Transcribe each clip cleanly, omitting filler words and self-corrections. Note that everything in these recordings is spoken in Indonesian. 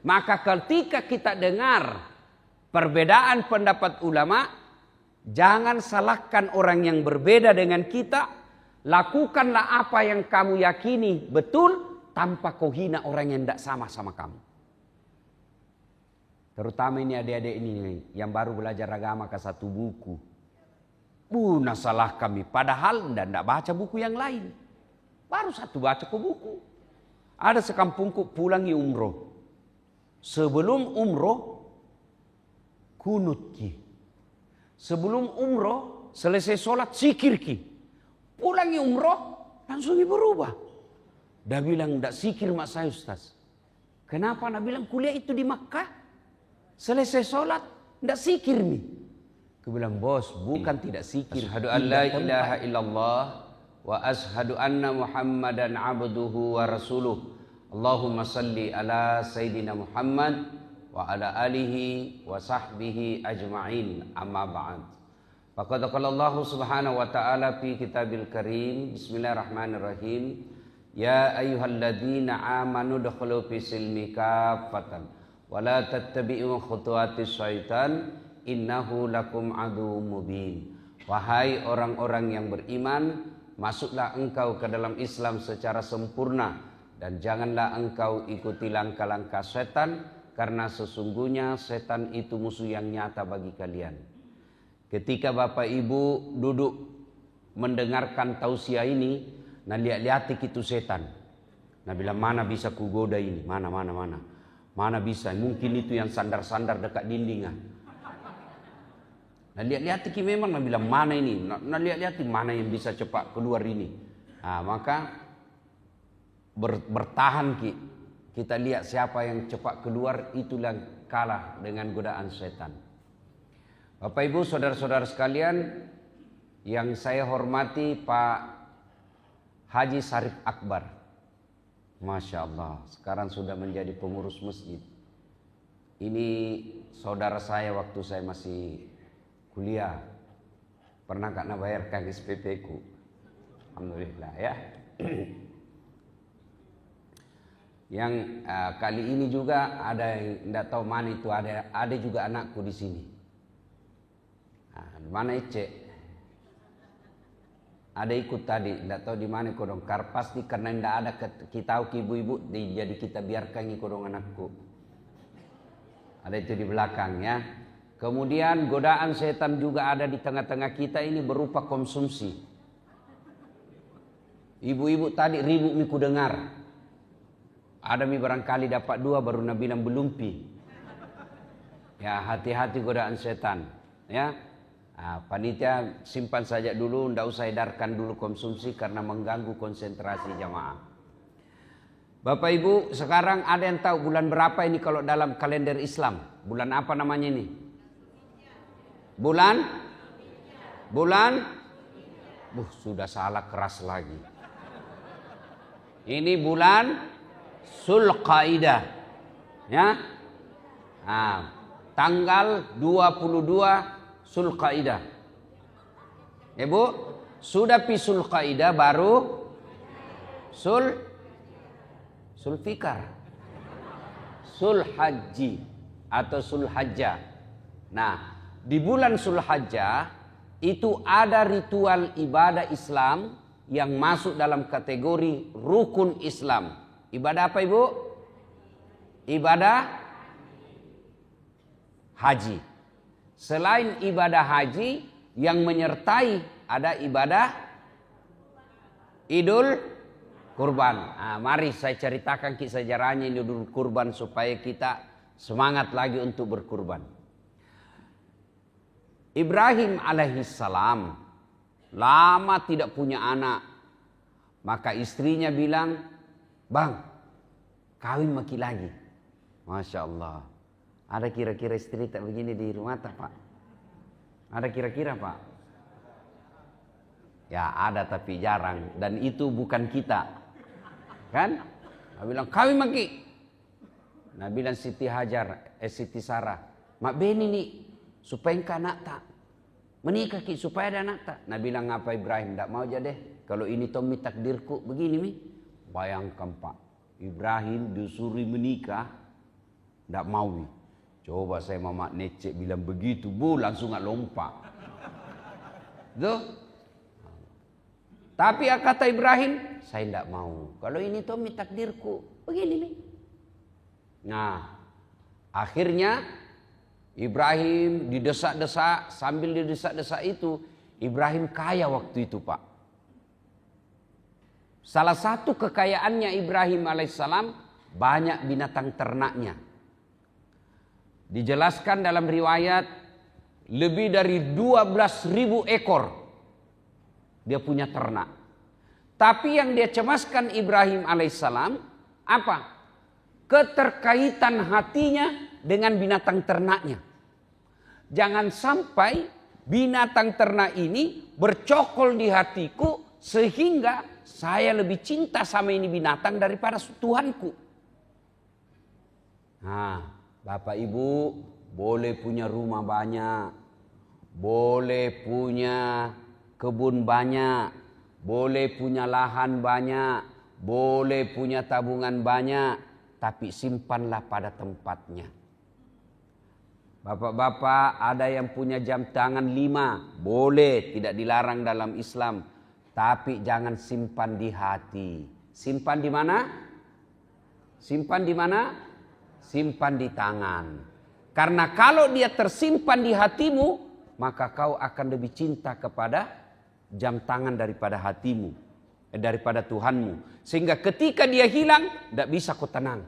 Maka ketika kita dengar perbedaan pendapat ulama, jangan salahkan orang yang berbeda dengan kita. Lakukanlah apa yang kamu yakini betul tanpa kau hina orang yang tidak sama kamu. Terutama ini adik-adik ini yang baru belajar agama ke satu buku. Nah salah kami. Padahal tidak baca buku yang lain. Baru satu baca ke buku. Ada sekampungku pulangi umroh. Sebelum umroh kunut ki. Sebelum umroh selesai sholat zikir ki. Pulangi umroh langsung berubah. Dia bilang tidak zikir mak saya Ustaz. Kenapa? Dia bilang kuliah itu di Makkah. Selesai sholat tidak zikir nih. Aku bilang bos bukan tidak zikir. Asyhadu an la ilaha illallah wa asyhadu anna Muhammadan abduhu wa rasuluh. Allahumma salli ala Sayyidina Muhammad wa ala alihi wa sahbihi ajma'in, amma ba'd. Faqad qala Allah subhanahu wa ta'ala fi kitabil karim, bismillahirrahmanirrahim, ya ayyuhalladzina amanu dukhulu fi silmi kaffatan wa la tattabi'u khutuwatis syaitan innahu lakum aduwwum mubin. Wahai orang-orang yang beriman, masuklah engkau ke dalam Islam secara sempurna dan janganlah engkau ikuti langkah-langkah setan, karena sesungguhnya setan itu musuh yang nyata bagi kalian. Ketika Bapak Ibu duduk mendengarkan tausiah ini, nah lihat-lihat itu setan. Nah bilang mana bisa kugoda ini, mana bisa, mungkin itu yang sandar-sandar dekat dinding. Nah lihat-lihat memang nah bilang mana ini, nah lihat-lihat mana yang bisa cepat keluar ini. Nah maka bertahan kita lihat siapa yang cepat keluar, itulah kalah dengan godaan setan. Bapak Ibu saudara-saudara sekalian yang saya hormati, Pak Haji Sarif Akbar, Masya Allah sekarang sudah menjadi pengurus masjid. Ini saudara saya waktu saya masih kuliah, pernah kena bayarkan SPP ku, alhamdulillah ya. Yang kali ini juga ada yang tidak tahu mana itu, ada juga anakku di sini. Nah, mana Ece? Ada ikut tadi, tidak tahu di mana kodong. Pasti karena tidak ada kita ibu-ibu, jadi kita biarkan kodong anakku. Ada itu di belakang ya. Kemudian godaan setan juga ada di tengah-tengah kita ini berupa konsumsi. Ibu-ibu tadi ribut miku dengar. Ada barangkali dapat 2 baru Nabi bilang belumpi. Ya hati-hati godaan setan. Ya, nah, panitia simpan saja dulu, tidak usah edarkan dulu konsumsi karena mengganggu konsentrasi jamaah. Bapak Ibu sekarang ada yang tahu bulan berapa ini kalau dalam kalender Islam? Bulan apa namanya ini? Bulan? Sudah salah keras lagi. Ini bulan Zulqaidah, ya, nah, tanggal 22 Zulqaidah. Ya Bu, sudah pi Zulqaidah baru Zulfikar, Zulhajji atau Zulhajjah. Nah, di bulan Zulhajjah itu ada ritual ibadah Islam yang masuk dalam kategori rukun Islam. Ibadah apa Ibu? Ibadah haji. Selain ibadah haji yang menyertai ada ibadah Idul Kurban. Nah, mari saya ceritakan sejarahnya Idul Kurban supaya kita semangat lagi untuk berkurban. Ibrahim alaihissalam lama tidak punya anak. Maka istrinya bilang, "Bang, kawin maki lagi." Masya Allah. Ada kira-kira istri tak begini di rumah tak Pak? Ada kira-kira Pak? Ya ada tapi jarang. Dan itu bukan kita. Kan? Dia bilang, "Kawin maki." Nah bilang Siti Sarah, "Mak Beni nih, supaya engkau anak tak. Menikah ki supaya ada anak tak." Nah bilang apa Ibrahim, "Tidak mau aja deh. Kalau ini Tommy takdirku begini mi." Bayangkan Pak, Ibrahim disuruh menikah Tidak mau. Coba saya Mama Necek bilang begitu, Bu, langsung nggak lompat. Tuh. Tapi kata Ibrahim, saya tidak mau. Kalau ini tuh takdirku, begini nih. Nah, akhirnya Ibrahim didesak-desak, sambil didesak-desak itu, Ibrahim kaya waktu itu, Pak. Salah satu kekayaannya Ibrahim alaihissalam, banyak binatang ternaknya. Dijelaskan dalam riwayat, lebih dari 12.000 ekor dia punya ternak. Tapi yang dia cemaskan Ibrahim alaihissalam, apa? Keterkaitan hatinya dengan binatang ternaknya. Jangan sampai binatang ternak ini bercokol di hatiku sehingga saya lebih cinta sama ini binatang daripada Tuhanku. Nah, Bapak Ibu boleh punya rumah banyak, boleh punya kebun banyak, boleh punya lahan banyak, boleh punya tabungan banyak, tapi simpanlah pada tempatnya. Bapak-bapak ada yang punya jam tangan 5, boleh, tidak dilarang dalam Islam. Tapi jangan simpan di hati. Simpan di mana? Simpan di mana? Simpan di tangan. Karena kalau dia tersimpan di hatimu, maka kau akan lebih cinta kepada jam tangan daripada hatimu, daripada Tuhanmu. Sehingga ketika dia hilang, tidak bisa kau tenang.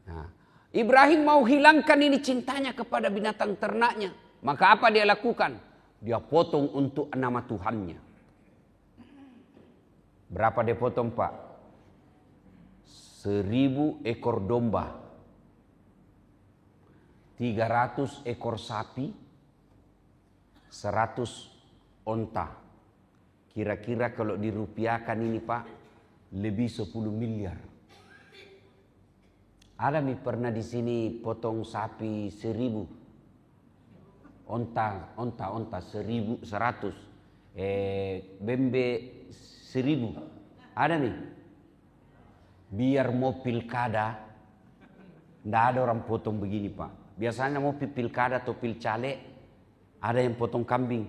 Nah, Ibrahim mau hilangkan ini cintanya kepada binatang ternaknya. Maka apa dia lakukan? Dia potong untuk nama Tuhannya. Berapa dia potong, Pak? 1.000 ekor domba, 300 ekor sapi, 100 onta. Kira-kira kalau dirupiahkan ini, Pak, lebih 10 miliar. Ada nih pernah di sini potong sapi 1.000, onta 1.000, 100, bembe 1.000. Ada nih. Biar mau pilkada, tidak ada orang potong begini, Pak. Biasanya mau pilkada atau pilcale, ada yang potong kambing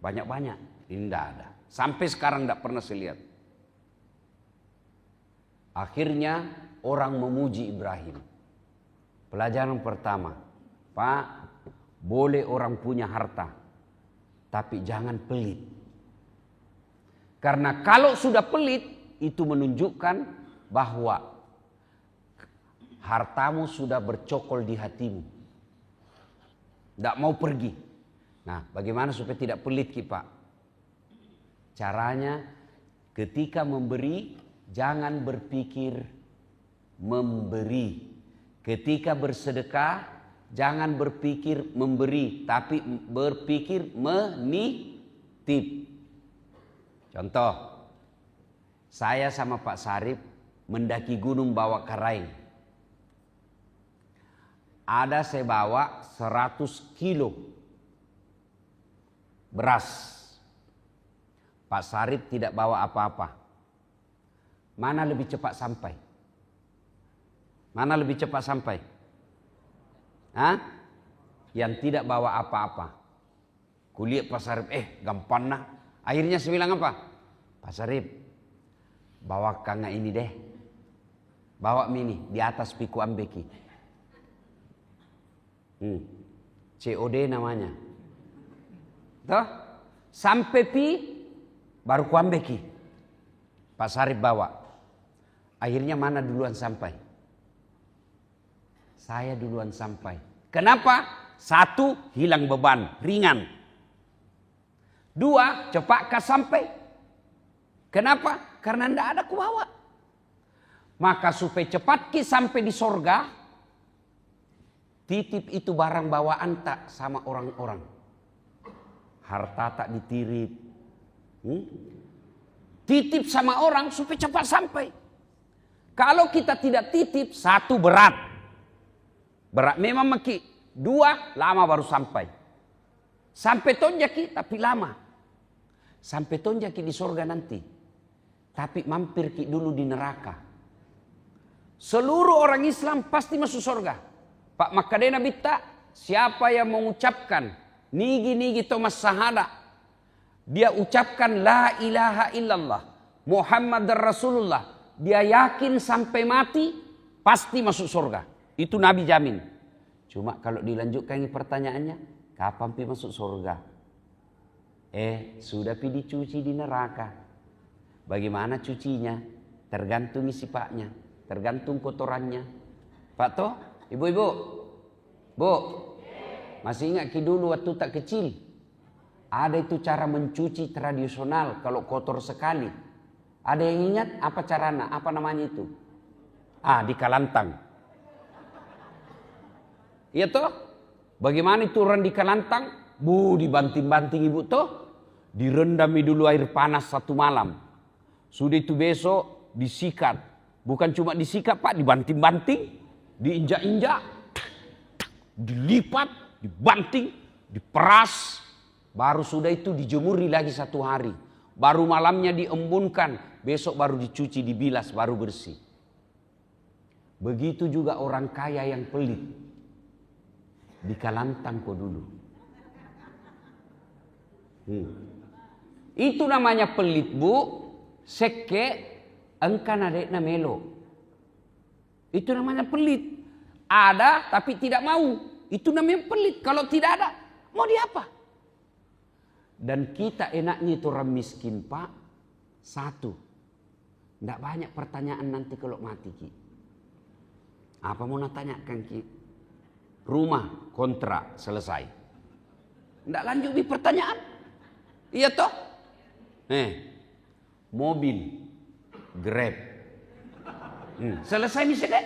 banyak-banyak. Ini tidak ada. Sampai sekarang tidak pernah saya lihat. Akhirnya orang memuji Ibrahim. Pelajaran pertama, Pak, boleh orang punya harta, tapi jangan pelit. Karena kalau sudah pelit, itu menunjukkan bahwa hartamu sudah bercokol di hatimu. Tidak mau pergi. Nah, bagaimana supaya tidak pelit, Pak? Caranya, ketika memberi, jangan berpikir memberi. Ketika bersedekah, jangan berpikir memberi, tapi berpikir menitip. Contoh, saya sama Pak Sarip mendaki gunung bawa karaing. Ada saya bawa 100 kilo beras. Pak Sarip tidak bawa apa-apa. Mana lebih cepat sampai? Mana lebih cepat sampai? Hah? Yang tidak bawa apa-apa. Kulihat Pak Sarip, gampang nah. Akhirnya saya bilang apa? Pak Sarip, bawa kanga ini deh. Bawa mini di atas piku ambeki. COD namanya. Toh? Sampai pi baru ku ambeki. Pak Sarip bawa. Akhirnya mana duluan sampai? Saya duluan sampai. Kenapa? 1, hilang beban, ringan. 2, cepatkah sampai? Kenapa? Karena tidak ada ku bawa. Maka supaya cepat sampai di sorga, titip itu barang bawaan tak sama orang-orang. Harta tak ditirip. Titip sama orang supaya cepat sampai. Kalau kita tidak titip, 1 berat. Berat memang maki. 2 lama baru sampai. Sampai tonjaki tapi lama. Sampai tonjaki di sorga nanti. Tapi mampir ki dulu di neraka. Seluruh orang Islam pasti masuk surga. Pak Makadena Bitta, siapa yang mengucapkan nigi-nigi Thomas Sahada, dia ucapkan la ilaha illallah Muhammad Rasulullah, dia yakin sampai mati pasti masuk surga. Itu Nabi jamin. Cuma kalau dilanjutkan pertanyaannya, kapan pi masuk surga? Sudah pi dicuci di neraka. Bagaimana cucinya? Tergantung isi paknya, tergantung kotorannya. Pak toh, ibu-ibu, bu, masih ingat ki dulu waktu tak kecil? Ada itu cara mencuci tradisional kalau kotor sekali. Ada yang ingat apa caranya? Apa namanya itu? Di kalantang. Iya toh? Bagaimana itu orang di kalantang? Dibanting-banting ibu toh. Direndami dulu air panas 1 malam. Sudah itu besok disikat. Bukan cuma disikat Pak, dibanting-banting, diinjak-injak, dilipat, dibanting, diperas. Baru sudah itu dijemuri lagi 1 hari. Baru malamnya diembunkan, besok baru dicuci, dibilas, baru bersih. Begitu juga orang kaya yang pelit. Dikalantang kok dulu. Itu namanya pelit bu. Seke engkan adekna melo. Itu namanya pelit. Ada tapi tidak mau. Itu namanya pelit. Kalau tidak ada, mau diapa? Dan kita enaknya itu orang miskin Pak. 1, tidak banyak pertanyaan nanti kalau mati Ki. Apa mau tanyakan Ki? Rumah, kontrak, selesai. Tidak lanjut di pertanyaan. Iya toh? Mobil, Grab. Selesai bisa deh.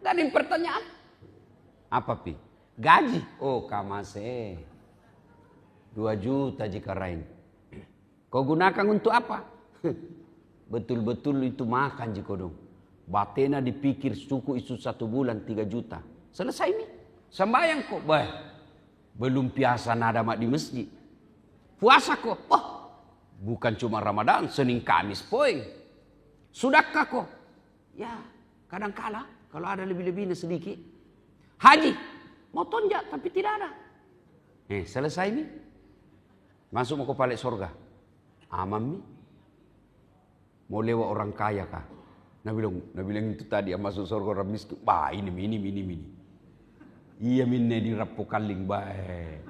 Gak ada pertanyaan. Apa Pi? Gaji. Kamase. 2 juta jika rain. Kau gunakan untuk apa? Betul-betul itu makan jika dong. Batena dipikir suku isu 1 bulan 3 juta. Selesai nih. Sembayang kok. Belum biasa nada mak di masjid. Puasa kok. Bukan cuma Ramadan, Senin Kamis poin. Sudahkah kok? Ya, kadang kala kalau ada lebih-lebihnya sedikit. Haji, mau tonjak tapi tidak ada. Selesai nih. Masuk mau ke balik surga. Aman nih. Mau lewat orang kaya kah? Nabi bilang itu tadi yang masuk surga orang miskin. Ini. Iya minne di rapo kaling bae.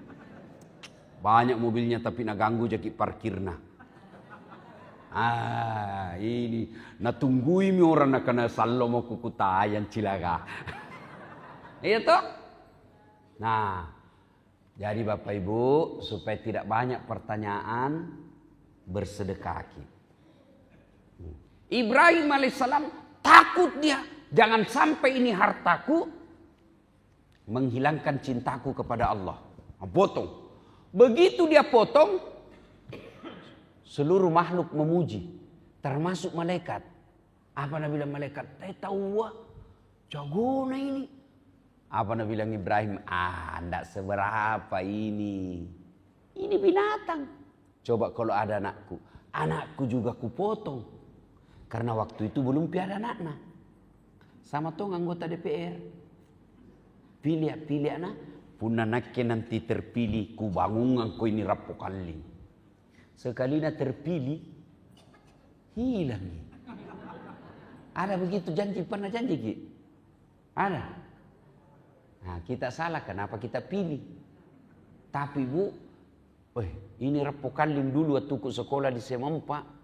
Banyak mobilnya tapi nak ganggu jaki parkirna. Ini natunggui mi orang nak kena sallo mau kukutayan cilaga. Iya toh? Nah, jadi Bapak Ibu supaya tidak banyak pertanyaan bersedekah. Ibrahim alaihissalam takut dia. Jangan sampai ini hartaku menghilangkan cintaku kepada Allah. Potong. Begitu dia potong, seluruh makhluk memuji. Termasuk malaikat. Apa Nabi bilang malaikat? Tahu jagona ini. Apa Nabi bilang Ibrahim? Enggak seberapa ini. Ini binatang. Coba kalau ada anakku. Anakku juga kupotong. Karena waktu itu belum piada anaknya. Sama tong anggota DPR. Pilih anak. Puna nakke nanti terpilih. Ku bangun ko ini rapo kali. Sekali nak terpilih. Hilang. Ada begitu janji. Pernah janji Ki? Ada. Nah kita salah. Kenapa kita pilih? Tapi Bu. Ini rapo kalim dulu waktu ku sekolah di Semempa.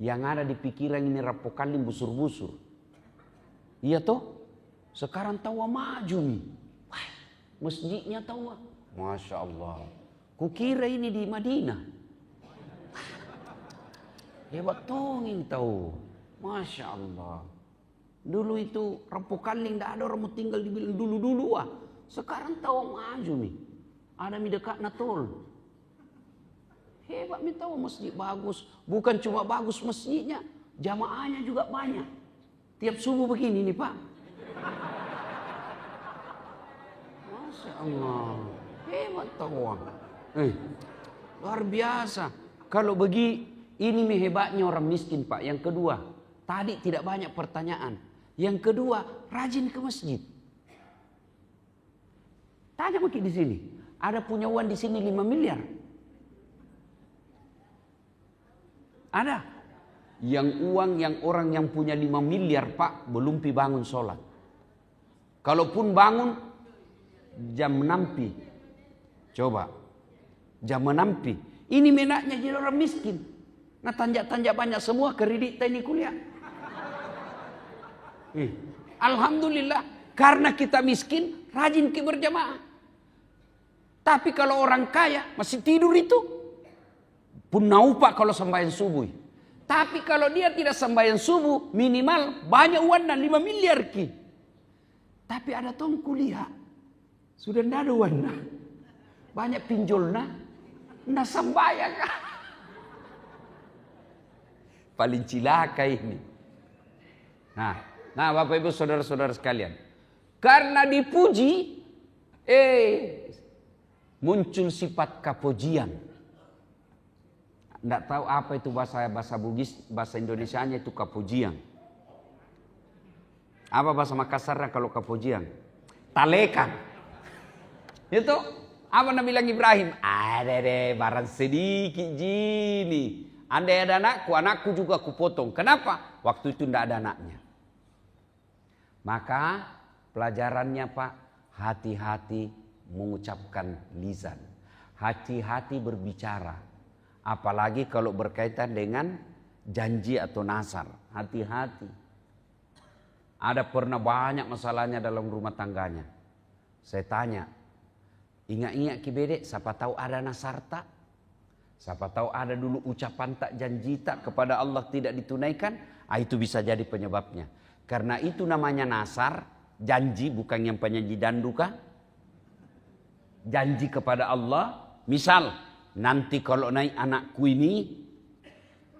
Yang ada di pikiran ini rapo kalim busur-busur. Iya toh? Sekarang tahu maju nih. Masjidnya tahu. Masya Allah. Kukira ini di Madinah. Hebat tongin tahu. Masya Allah. Dulu itu rapo kaling tidak ada orang mau tinggal dibilang dulu-dulu Sekarang tahu maju nih. Ada mi dekat natol. Hebat mi tahu masjid bagus. Bukan cuma bagus masjidnya. Jamaahnya juga banyak. Tiap subuh begini nih Pak. Masya Allah. Hebat tahu. Luar biasa. Kalau ini hebatnya orang miskin Pak. Yang kedua. Tadi tidak banyak pertanyaan. Yang kedua, rajin ke masjid. Tanya mungkin di sini, ada punya uang di sini 5 miliar? Ada. Yang uang yang orang yang punya 5 miliar Pak belum pi bangun sholat. Kalaupun bangun jam 6 pi. Coba. Jam 6 pi. Ini menaknya jadi orang miskin. Nah tanjak-tanjak banyak semua kredit ini kuliah. Alhamdulillah. Karena kita miskin rajin ke berjamaah. Tapi kalau orang kaya masih tidur itu. Pun naupak kalau sembahyang subuh. Tapi kalau dia tidak sembahyang subuh minimal banyak uang dan 5 miliar ki. Tapi ada tong kuliah. Sudah tidak ada uang. Banyak pinjol nah. Nggak sembahyang. Paling cilaka ini. Nah Bapak Ibu saudara-saudara sekalian. Karena dipuji. Muncul sifat kepujian. Tidak tahu apa itu bahasa Bugis, bahasa Indonesianya itu kepujian. Apa bahasa Makassarnya kalau kepujian? Talekan. Itu apa Nabi bilang Ibrahim? Ada deh barang sedikit gini. Andai ada anakku juga aku potong. Kenapa? Waktu itu tidak ada anaknya. Maka pelajarannya Pak, hati-hati mengucapkan lisan. Hati-hati berbicara. Apalagi kalau berkaitan dengan janji atau nazar. Hati-hati. Ada pernah banyak masalahnya dalam rumah tangganya. Saya tanya, ingat-ingat kibedek, siapa tahu ada nazar tak? Siapa tahu ada dulu ucapan tak, janji tak kepada Allah tidak ditunaikan? Itu bisa jadi penyebabnya. Karena itu namanya nazar, janji bukan yang penyanyi danduka. Janji kepada Allah, misal nanti kalau naik anakku ini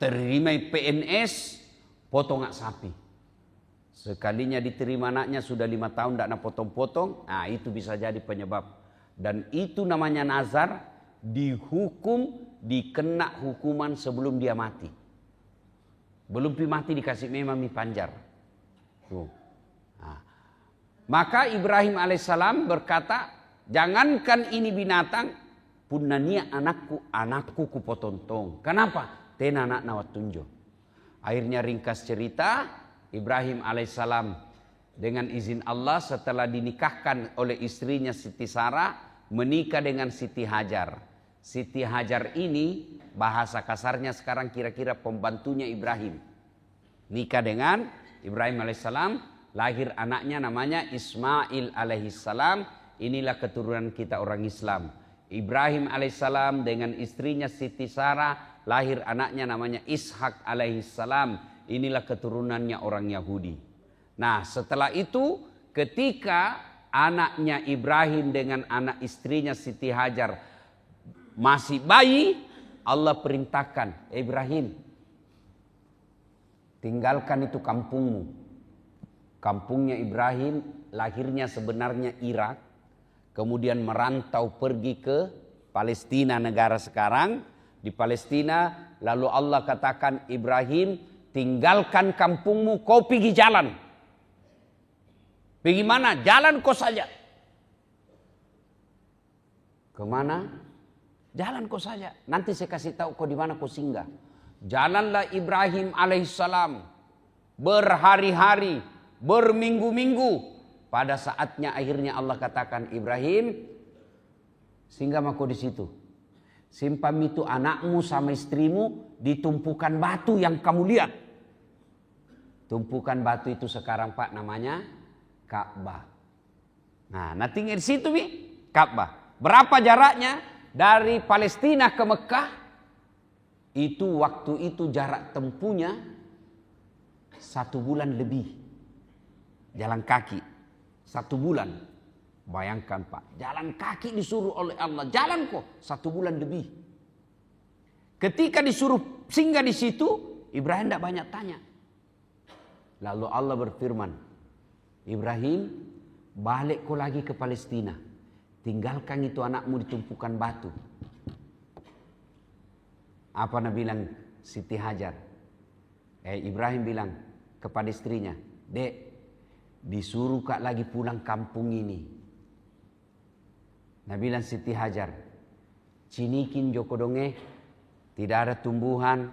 terima PNS potong sapi. Sekalinya diterima anaknya sudah 5 tahun tidak nak potong-potong. Nah itu bisa jadi penyebab. Dan itu namanya nazar, dihukum, dikena hukuman sebelum dia mati. Belum mati dikasih memang panjar. Tuh. Nah. Maka Ibrahim alaihissalam berkata, jangankan ini binatang, punania anakku ku potontong. Kenapa? Tena anak nawat tunjo. Akhirnya ringkas cerita, Ibrahim alaihissalam dengan izin Allah setelah dinikahkan oleh istrinya Siti Sarah, menikah dengan Siti Hajar. Siti Hajar ini bahasa kasarnya sekarang kira-kira pembantunya Ibrahim. Nikah dengan Ibrahim alaihissalam, lahir anaknya namanya Ismail alaihissalam. Inilah keturunan kita orang Islam. Ibrahim alaihissalam dengan istrinya Siti Sarah, lahir anaknya namanya Ishak alaihissalam. Inilah keturunannya orang Yahudi. Nah setelah itu ketika anaknya Ibrahim dengan anak istrinya Siti Hajar masih bayi, Allah perintahkan, Ibrahim tinggalkan itu kampungmu. Kampungnya Ibrahim lahirnya sebenarnya Irak. Kemudian merantau pergi ke Palestina negara sekarang. Di Palestina lalu Allah katakan Ibrahim tinggalkan kampungmu, kau pergi jalan. Pergi mana? Jalan kau saja. Kemana? Jalan kau saja. Nanti saya kasih tahu kau di mana kau singgah. Jalanlah Ibrahim alaihissalam berhari-hari, berminggu-minggu. Pada saatnya akhirnya Allah katakan Ibrahim, singgah mako di situ. Simpan itu anakmu sama istrimu di tumpukan batu yang kamu lihat. Tumpukan batu itu sekarang Pak namanya Ka'bah. Nah, tinggal di situ Mi, Ka'bah. Berapa jaraknya dari Palestina ke Mekah? Itu waktu itu jarak tempuhnya 1 bulan lebih. Jalan kaki. 1 bulan. Bayangkan Pak, jalan kaki disuruh oleh Allah. Jalan kok 1 bulan lebih. Ketika disuruh singgah di situ, Ibrahim tidak banyak tanya. Lalu Allah berfirman, Ibrahim, balik kau lagi ke Palestina. Tinggalkan itu anakmu di tumpukan batu. Apa Nabi bilang Siti Hajar? Ibrahim bilang kepada istrinya, Dek, Disuruh Kak lagi pulang kampung ini. Nah bilang Siti Hajar, cinikin Joko Donge, tidak ada tumbuhan,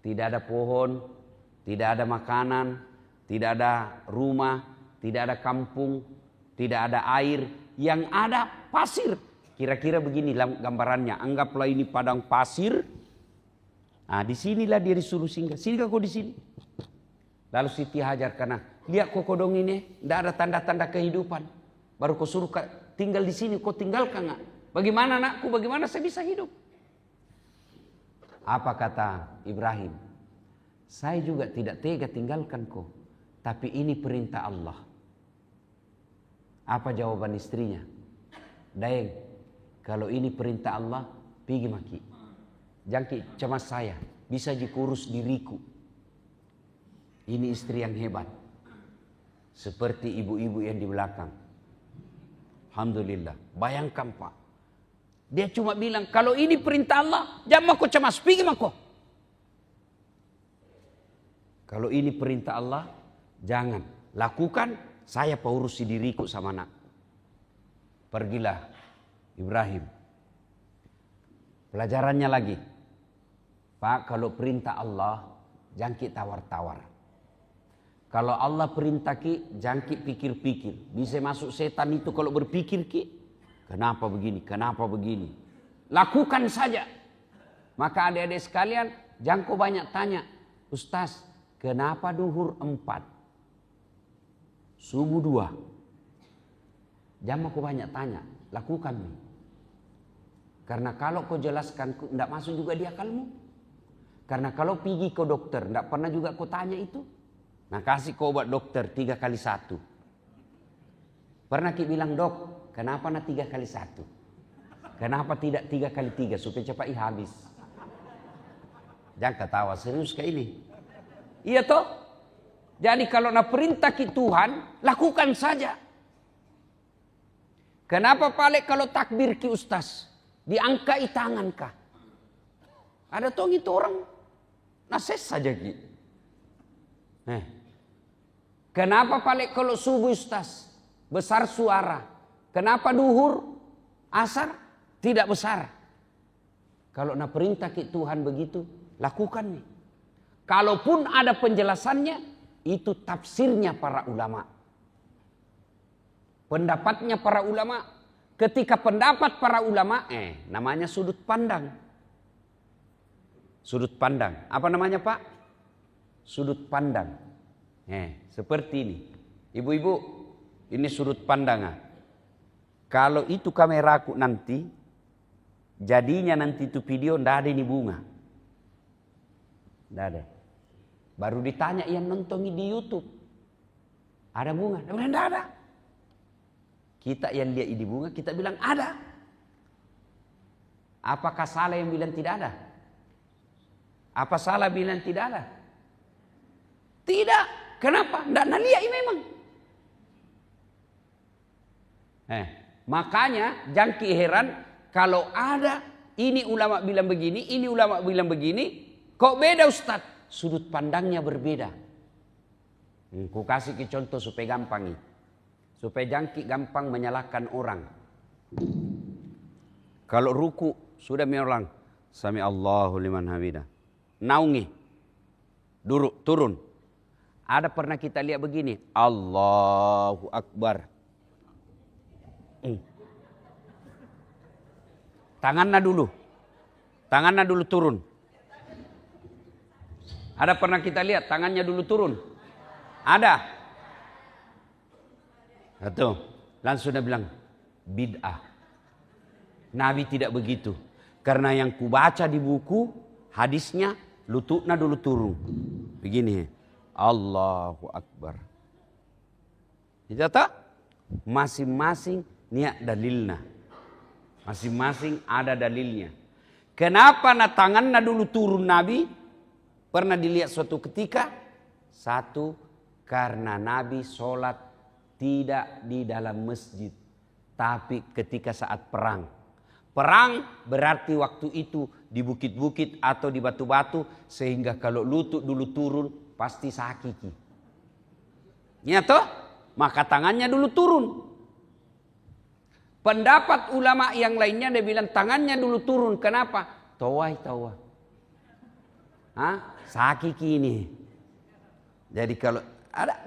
tidak ada pohon, tidak ada makanan, tidak ada rumah, tidak ada kampung, tidak ada air, yang ada pasir. Kira-kira begini gambarannya, anggaplah ini padang pasir. Nah disinilah dia disuruh singgah, singgah kok di sini. Lalu Siti Hajar karena lihat kok kodong ini, tidak ada tanda-tanda kehidupan. Baru kau suruh tinggal di sini, kau tinggalkan nggak? Bagaimana anakku, bagaimana saya bisa hidup? Apa kata Ibrahim? Saya juga tidak tega tinggalkan kau, tapi ini perintah Allah. Apa jawaban istrinya? Daeng, kalau ini perintah Allah, pergi maki. Jangan cemas saya, bisa dikurus diriku. Ini istri yang hebat. Seperti ibu-ibu yang di belakang. Alhamdulillah. Bayangkan Pak. Dia cuma bilang, kalau ini perintah Allah, jangan aku cemas, pergi mako. Kalau ini perintah Allah, jangan. Lakukan, saya urusi diriku sama anak. Pergilah Ibrahim. Pelajarannya lagi. Pak, kalau perintah Allah, jangan kita tawar-tawar. Kalau Allah perintah ki, jangan ki pikir-pikir. Bisa masuk setan itu kalau berpikir ki. Kenapa begini, kenapa begini. Lakukan saja. Maka adik-adik sekalian, jangan kau banyak tanya. Ustaz, kenapa duhur 4? Subuh 2. Jangan kau banyak tanya. Lakukan nih. Karena kalau kau jelaskan, tidak masuk juga di akalmu. Karena kalau pergi ke dokter, tidak pernah juga kau tanya itu. Nah kasih kau obat dokter 3 kali 1. Pernah ki bilang, dok, kenapa nak 3 kali 1? Kenapa tidak 3 kali 3 supaya cepat habis? Jangan ketawa, serius kayak ini. Iya toh? Jadi kalau nak perintah ki Tuhan, lakukan saja. Kenapa paling kalau takbir ki ustaz? Diangkai tangan kah? Ada toh itu orang nases saja ki. Kenapa paling kalau subuh ustaz? Besar suara. Kenapa duhur, asar tidak besar? Kalau nak perintah ki Tuhan begitu, lakukan nih. Kalaupun ada penjelasannya, itu tafsirnya para ulama. Pendapatnya para ulama. Ketika pendapat para ulama, namanya sudut pandang. Sudut pandang. Apa namanya Pak? Sudut pandang. Seperti ini. Ibu-ibu, ini sudut pandang. Kalau itu kameraku nanti, jadinya nanti itu video ndak ada ini bunga. Ndak ada. Baru ditanya yang nonton di YouTube. Ada bunga? Ndak ada. Kita yang lihat ini bunga, kita bilang ada. Apakah salah yang bilang tidak ada? Apa salah bilang tidak ada? Tidak. Kenapa? Ndak lihat ini memang. Makanya jangan heran kalau ada ini ulama bilang begini, ini ulama bilang begini, kok beda Ustaz? Sudut pandangnya berbeda. Ku kasih contoh supaya gampang nih. Supaya jangki gampang menyalahkan orang. Kalau ruku sudah mengulang sami Allahu liman hamidah. Naungi. Turun. Ada pernah kita lihat begini, Allahu Akbar. Tangannya dulu turun. Ada pernah kita lihat tangannya dulu turun? Ada. Atau langsung dia bilang bid'ah. Nabi tidak begitu. Karena yang kubaca di buku hadisnya lututnya dulu turun. Begini. Allahu Akbar. Tidak tak? Masing-masing niat dalilnya. Masing-masing ada dalilnya. Kenapa tangannya dulu turun Nabi? Pernah dilihat suatu ketika? Satu, karena Nabi sholat tidak di dalam masjid. Tapi ketika saat perang. Perang berarti waktu itu di bukit-bukit atau di batu-batu. Sehingga kalau lutut dulu turun pasti sakit. Ya toh? maka tangannya dulu turun. Pendapat ulama yang lainnya dia bilang tangannya dulu turun. Kenapa? Tawai. Sakit ini. Jadi kalau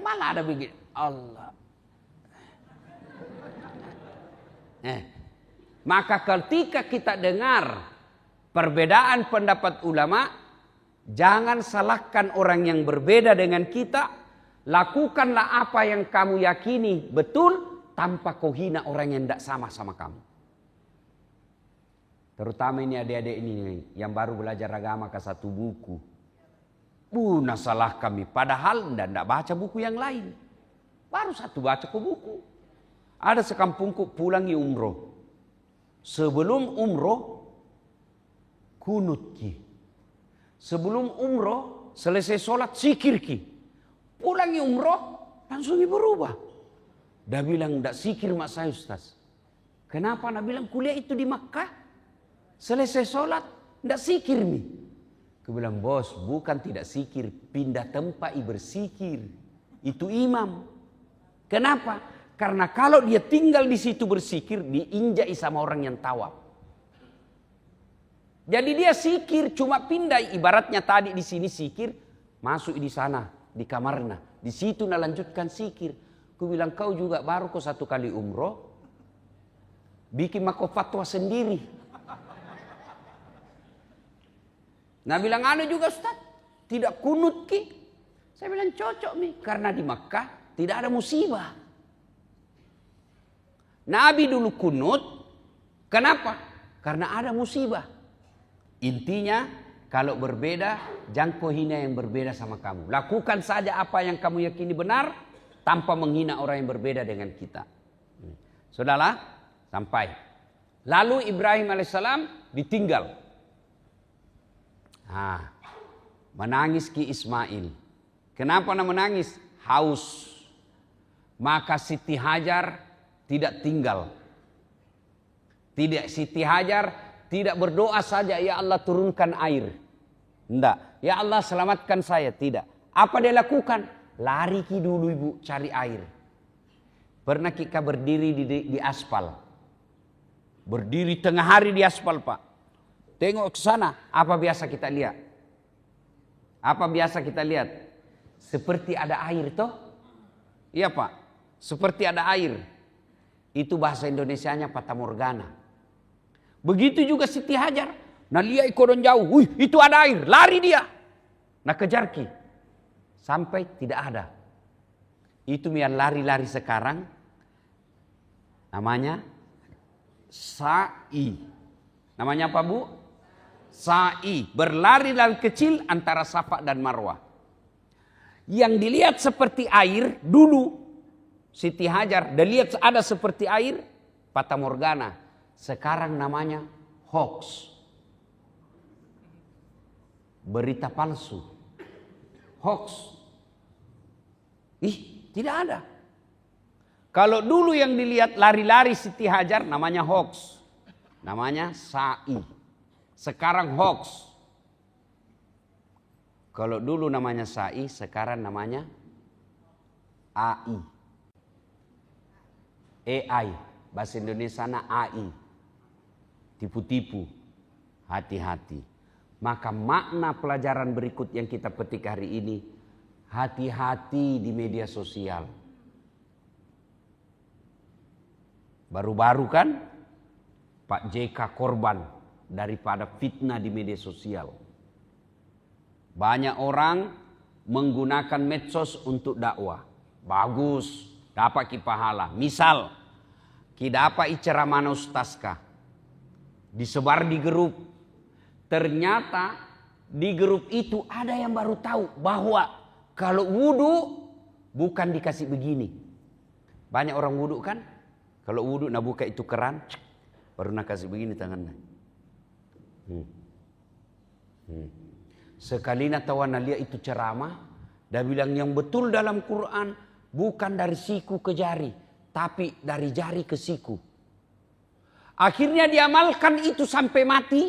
malah ada begini. Allah. Maka ketika kita dengar perbedaan pendapat ulama, jangan salahkan orang yang berbeda dengan kita. Lakukanlah apa yang kamu yakini betul tanpa kau hina orang yang tidak sama kamu. Terutama ini adik-adik ini yang baru belajar agama ke satu buku. Nah salah kami. Padahal tidak baca buku yang lain. Baru satu baca ke buku. Ada sekampungku pulangi umroh. Sebelum umroh kunut ki. Sebelum umroh selesai sholat zikir ki. Pulangi umroh langsung berubah. Dia bilang tidak zikir mak saya Ustaz. Kenapa? Dia bilang kuliah itu di Makkah. Selesai sholat tidak zikir mi. Aku bilang bos bukan tidak zikir. Pindah tempat berzikir. Itu imam. Kenapa? Karena kalau dia tinggal di situ berzikir diinjai sama orang yang tawaf. Jadi dia zikir cuma pindah ibaratnya tadi di sini zikir masuk di sana di kamarnya di situ lanjutkan zikir. Aku bilang kau juga baru kau satu kali umroh bikin mako fatwa sendiri. Nah bilang anu juga Ustaz tidak kunut ki. Saya bilang cocok mi karena di Makkah tidak ada musibah. Nabi dulu kunut. Kenapa? Karena ada musibah. Intinya kalau berbeda jangan kau hina yang berbeda sama kamu. Lakukan saja apa yang kamu yakini benar tanpa menghina orang yang berbeda dengan kita. Sudahlah sampai. Lalu Ibrahim alaihissalam ditinggal. Menangis ki Ismail. Kenapa menangis? Haus. Maka Siti Hajar tidak tinggal. Siti Hajar tidak berdoa saja, ya Allah turunkan air. Tidak. Ya Allah selamatkan saya. Tidak. Apa dia lakukan? Lari ki dulu ibu cari air. Pernah kita berdiri di aspal. Berdiri tengah hari di aspal pak. Tengok ke sana. Apa biasa kita lihat? Seperti ada air toh? Iya pak. Seperti ada air. Itu bahasa Indonesianya Fata Morgana. Begitu juga Siti Hajar. Nah lihat ikodon jauh. Wih itu ada air. Lari dia. Nah kejar ki. Sampai tidak ada. Itu yang lari-lari sekarang. Namanya sa'i. Namanya apa bu? Sa'i. Berlari-lari kecil antara Safa dan Marwah. Yang dilihat seperti air dulu. Siti Hajar. Dilihat ada seperti air. Fata Morgana. Sekarang namanya hoax. Berita palsu. Hoax. Tidak ada. Kalau dulu yang dilihat lari-lari Siti Hajar namanya hoax. Namanya sa'i. Sekarang hoax. Kalau dulu namanya sa'i, sekarang namanya AI. AI. Bahasa Indonesia AI. Tipu-tipu, hati-hati. Maka makna pelajaran berikut yang kita petik hari ini, hati-hati di media sosial. Baru-baru kan Pak JK korban daripada fitnah di media sosial. Banyak orang menggunakan medsos untuk dakwah. Bagus, dapat ki pahala. Misal, ki dapat ceramah ustazkah. Disebar di grup. Ternyata di grup itu ada yang baru tahu bahwa kalau wudu bukan dikasih begini. Banyak orang wudu kan? Kalau wudu nak buka itu keran, baru nak kasih begini tangannya. Sekali nak tahu nak lihat itu ceramah, dia bilang yang betul dalam Quran bukan dari siku ke jari, tapi dari jari ke siku. Akhirnya diamalkan itu sampai mati.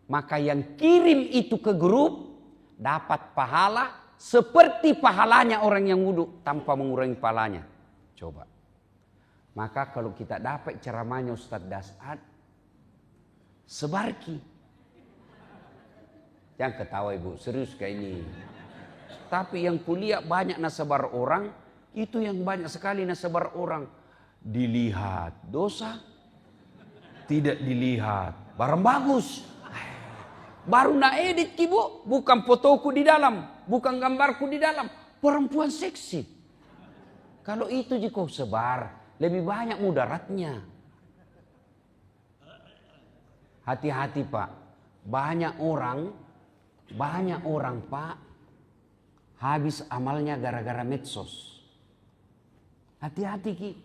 Maka yang kirim itu ke grup dapat pahala seperti pahalanya orang yang wudhu tanpa mengurangi pahalanya. Coba. Maka kalau kita dapat ceramahnya Ustadz Das'ad, sebarki. Jangan ketawa ibu, serius kayak ini. Tapi yang kuliah banyak nasebar orang, itu yang banyak sekali nasebar orang. Dilihat dosa, tidak dilihat barang bagus. Baru na edit kibu, bukan fotoku di dalam, bukan gambarku di dalam, perempuan seksi. Kalau itu jika sebar, lebih banyak mudaratnya. Hati-hati Pak, banyak orang Pak, habis amalnya gara-gara medsos. Hati-hati Ki,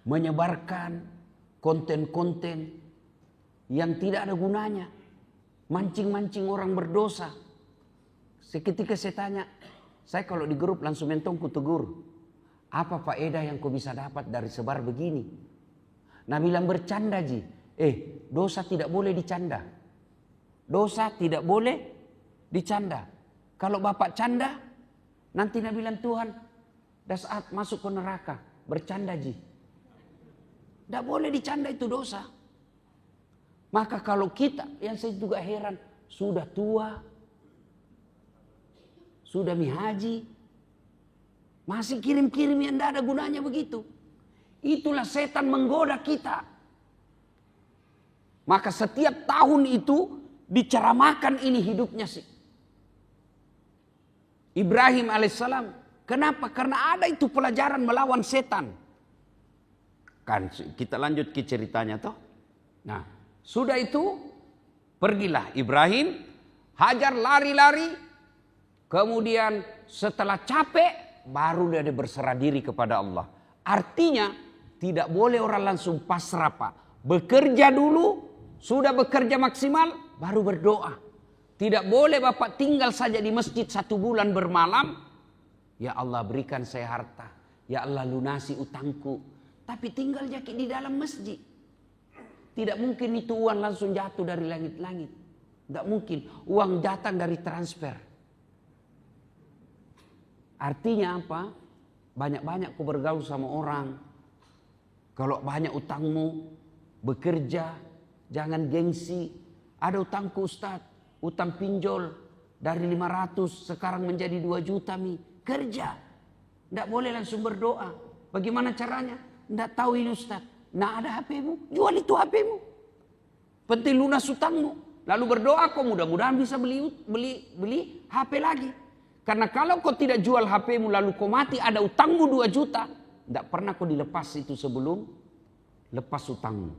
menyebarkan konten-konten yang tidak ada gunanya. Mancing-mancing orang berdosa. Seketika saya tanya, saya kalau di grup langsung mentong ku tegur. Apa faedah yang kau bisa dapat dari sebar begini? Nah bilang bercanda Ji. Dosa tidak boleh dicanda. Dosa tidak boleh dicanda. Kalau bapak canda, nanti Nabi bilang Tuhan, dah saat masuk ke neraka. Bercanda Ji. Tidak boleh dicanda, itu dosa. Maka kalau kita, yang saya juga heran, sudah tua, sudah mihaji, masih kirim-kirim yang tidak ada gunanya begitu. Itulah setan menggoda kita. Maka setiap tahun itu diceramahkan ini hidupnya sih. Ibrahim alaihissalam. Kenapa? Karena ada itu pelajaran melawan setan. Kan kita lanjut ke ceritanya toh. Nah, sudah itu pergilah Ibrahim, Hajar lari-lari, kemudian setelah capek baru dia berserah diri kepada Allah. Artinya tidak boleh orang langsung pasrah Pak. Bekerja dulu, sudah bekerja maksimal, baru berdoa. Tidak boleh Bapak tinggal saja di masjid 1 bulan bermalam. Ya Allah berikan saya harta. Ya Allah lunasi utangku. Tapi tinggal jadi di dalam masjid. Tidak mungkin itu uang langsung jatuh dari langit-langit. Tidak mungkin. Uang datang dari transfer. Artinya apa? Banyak-banyak kau bergaul sama orang. Kalau banyak utangmu, bekerja, jangan gengsi. Ada utangku Ustaz, utang pinjol dari 500 sekarang menjadi 2 juta mi. Kerja. Tidak boleh langsung berdoa. Bagaimana caranya? Tidak tahu ini Ustaz. Nah ada HP-mu, jual itu HP-mu. Penting lunas utangmu. Lalu berdoa kau mudah-mudahan bisa beli HP lagi. Karena kalau kau tidak jual HP-mu lalu kau mati ada utangmu 2 juta. Tidak pernah kau dilepas itu sebelum lepas utangmu.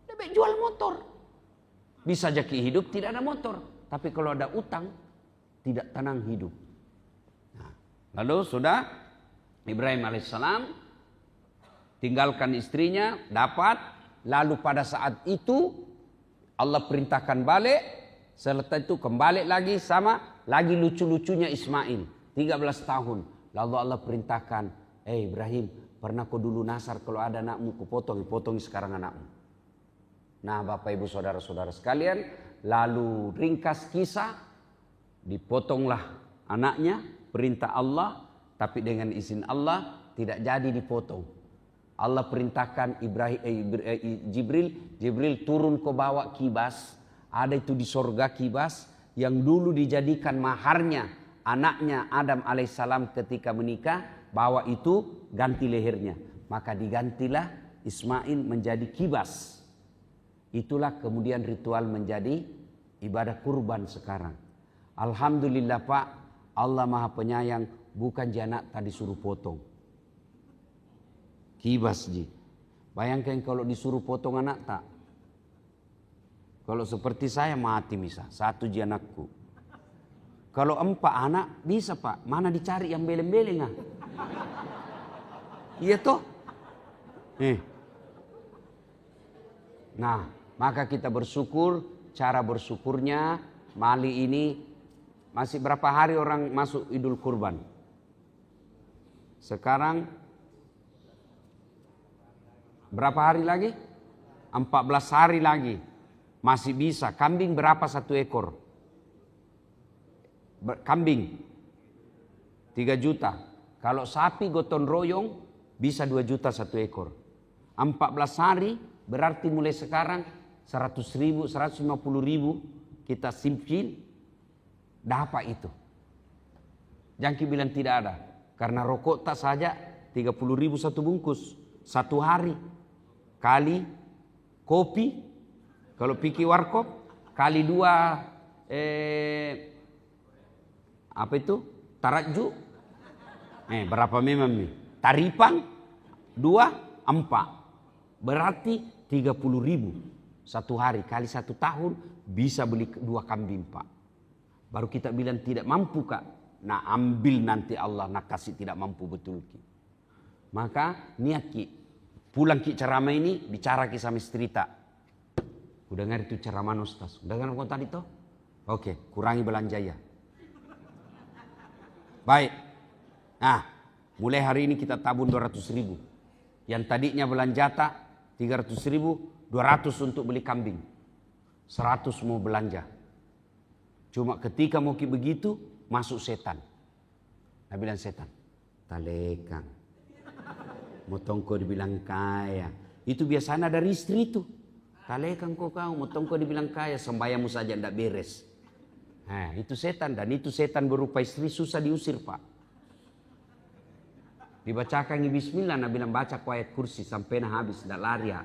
Lebih jual motor. Bisa jadi hidup tidak ada motor. Tapi kalau ada utang tidak tenang hidup. Nah, lalu sudah Ibrahim alaihissalam tinggalkan istrinya, dapat. Lalu pada saat itu Allah perintahkan balik. Setelah itu kembali lagi sama lagi lucu-lucunya Ismail. 13 tahun. Lalu Allah perintahkan, Ibrahim, pernah kau dulu nasar kalau ada anakmu kupotong sekarang anakmu. Nah Bapak Ibu Saudara-saudara sekalian, lalu ringkas kisah, dipotonglah anaknya, perintah Allah, tapi dengan izin Allah tidak jadi dipotong. Allah perintahkan Jibril turun ke bawah kibas. Ada itu di sorga kibas yang dulu dijadikan maharnya anaknya Adam alaihissalam ketika menikah. Bawa itu ganti lehernya. Maka digantilah Ismail menjadi kibas. Itulah kemudian ritual menjadi ibadah kurban sekarang. Alhamdulillah Pak, Allah Maha Penyayang, bukan janak tadi suruh potong. Kibas Ji. Bayangkan kalau disuruh potong anak tak. Kalau seperti saya mati misal. 1 janakku. Kalau 4 anak bisa Pak. Mana dicari yang beleng-beleng ah. Iya toh. Nah maka kita bersyukur. Cara bersyukurnya Mali ini. Masih berapa hari orang masuk Idul Kurban. Sekarang berapa hari lagi? 14 hari lagi. Masih bisa. Kambing berapa 1 ekor? Kambing 3 juta. Kalau sapi gotong royong bisa 2 juta satu ekor. 14 hari berarti mulai sekarang 100 ribu, 150 ribu kita simpil dapat itu. Jangan bilang tidak ada. Karena rokok tak saja 30 ribu satu bungkus. Satu hari. Kali kopi. Kalau pikir warkop. Kali 2 apa itu? Taraju. Berapa memang nih? Taripang 2, 4. Berarti 30 ribu satu hari. Kali 1 tahun bisa beli 2 kambing, Pak. Baru kita bilang tidak mampu, Kak. Nah, ambil nanti Allah nak kasih tidak mampu betul ki. Maka niat ki. Pulang ki ceramah ini bicara ki sama istri tak. Udah dengar itu ceramah Ustaz. Udah dengar kau tadi toh? Oke, kurangi belanja ya. Baik. Nah, mulai hari ini kita tabung 200 ribu. Yang tadinya belanja tak 300 ribu, 200 untuk beli kambing. 100 mau belanja. Cuma ketika mau ki begitu, masuk setan. Nah bilang setan, talekang. Motongko dibilang kaya. Itu biasanya dari istri itu. Talekang kau, motongko dibilang kaya. Sembahyangmu saja tidak beres. Nah itu setan. Dan itu setan berupa istri susah diusir, Pak. Dibacakan bismillah. Nah bilang baca ayat kursi sampai habis. Tidak lari ya.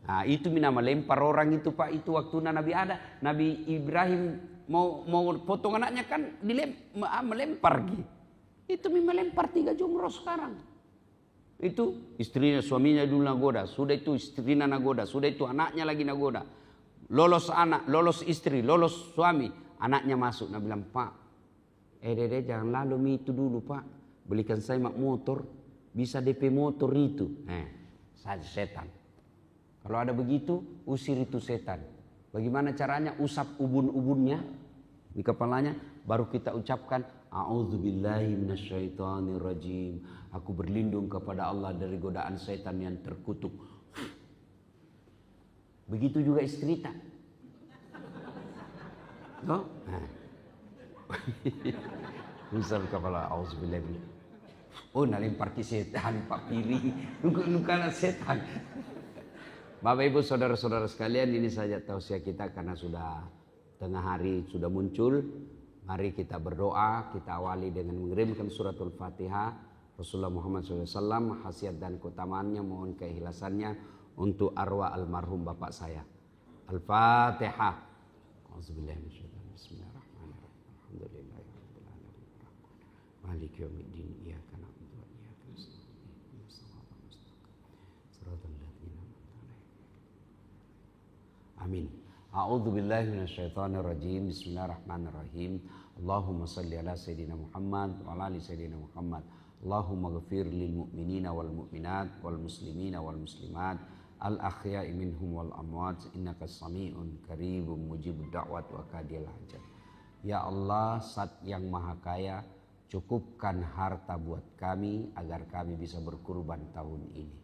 Nah itu mina melempar orang itu, Pak. Itu waktu Nabi ada. Nabi Ibrahim mau potong anaknya kan melempar gitu. Itu melempar 3 jumroh sekarang. Itu istrinya, suaminya dulu nagoda. Sudah itu istrinya nagoda. Sudah itu anaknya lagi nagoda. Lolos anak, lolos istri, lolos suami. Anaknya masuk. Nah bilang, Pak, dede jangan lalu itu dulu, Pak. Belikan saya motor. Bisa DP motor itu. Saya setan. Kalau ada begitu, usir itu setan. Bagaimana caranya? Usap ubun-ubunnya di kepalanya, baru kita ucapkan a'udzubillahi minasyaitonirrajim. Aku berlindung kepada Allah dari godaan setan yang terkutuk. Begitu juga istri tak. No? Usap kepala a'udzubillahi. Oh, nalempar ki setan, Pak Piri. Nukana setan. Bapak Ibu saudara-saudara sekalian, ini saja tausiah kita karena sudah tengah hari sudah muncul. Mari kita berdoa, kita awali dengan mengirimkan suratul Fatihah. Rasulullah Muhammad SAW, khasiat dan keutamaannya, mohon keikhlasannya untuk arwah almarhum bapak saya. Al-Fatihah. Bismillahirrahmanirrahim. Alhamdulillahirabbil alamin. Maliki yaumiddin. Iyyaka na'budu wa iyyaka nasta'in. Amin. A'udzu billahi minasyaitonir rajim. Bismillahirrahmanirrahim. Allahumma shalli ala sayidina Muhammad wa ala ali sayidina Muhammad. Allahumma ghfir lil mu'minina wal mu'minat wal muslimina wal muslimat al ahya'i minhum wal amwat innaka sami'un qaribun mujibud da'wat wa qadil hajat. Ya Allah, Zat yang Maha Kaya, cukupkan harta buat kami agar kami bisa berkurban tahun ini.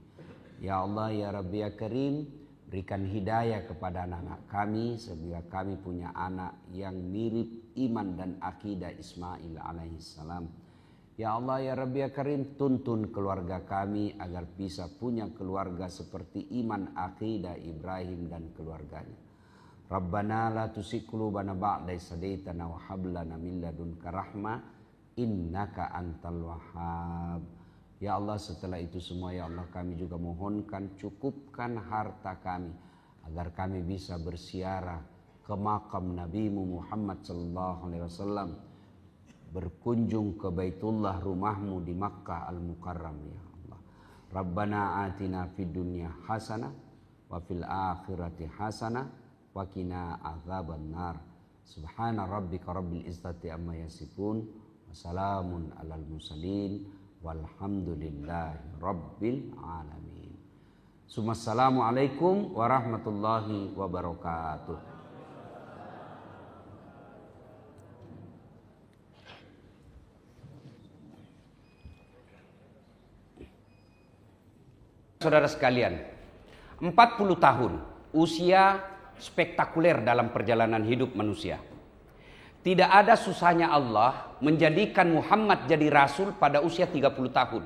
Ya Allah, ya Rabbi ya Karim, berikan hidayah kepada anak-anak kami sehingga kami punya anak yang mirip iman dan akidah Ismail alaihissalam. Ya Allah ya Rabbi ya Karim, tuntun keluarga kami agar bisa punya keluarga seperti iman akidah Ibrahim dan keluarganya. Rabbana la tuzigh qulubana ba'da idh hadaitana wa hab lana min ladunka rahmah innaka antal wahhab. Ya Allah, setelah itu semua ya Allah, kami juga mohonkan cukupkan harta kami agar kami bisa bersiarah ke makam Nabimu Muhammad sallallahu alaihi wasallam, berkunjung ke Baitullah, rumahmu di Makkah Al-Mukarram ya Allah. Rabbana atina fid dunya hasanah wa fil akhirati hasanah wa qina adzabannar. Subhana rabbika rabbil izzati amma yasifun wa salamun alal mursalin walhamdulillahi rabbil alamin. Assalamualaikum warahmatullahi wabarakatuh. Saudara sekalian, 40 tahun usia spektakuler dalam perjalanan hidup manusia. Tidak ada susahnya Allah menjadikan Muhammad jadi rasul pada usia 30 tahun.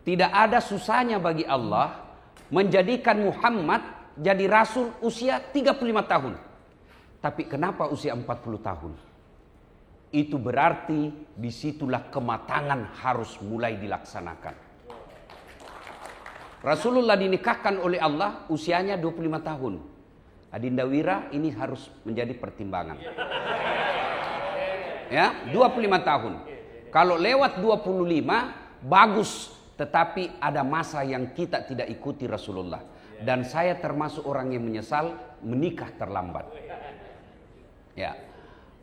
Tidak ada susahnya bagi Allah menjadikan Muhammad jadi rasul usia 35 tahun. Tapi kenapa usia 40 tahun? Itu berarti disitulah kematangan harus mulai dilaksanakan. Rasulullah dinikahkan oleh Allah usianya 25 tahun. Adinda Wira ini harus menjadi pertimbangan. Ya, 25 tahun. Kalau lewat 25 bagus, tetapi ada masa yang kita tidak ikuti Rasulullah. Dan saya termasuk orang yang menyesal menikah terlambat. Ya.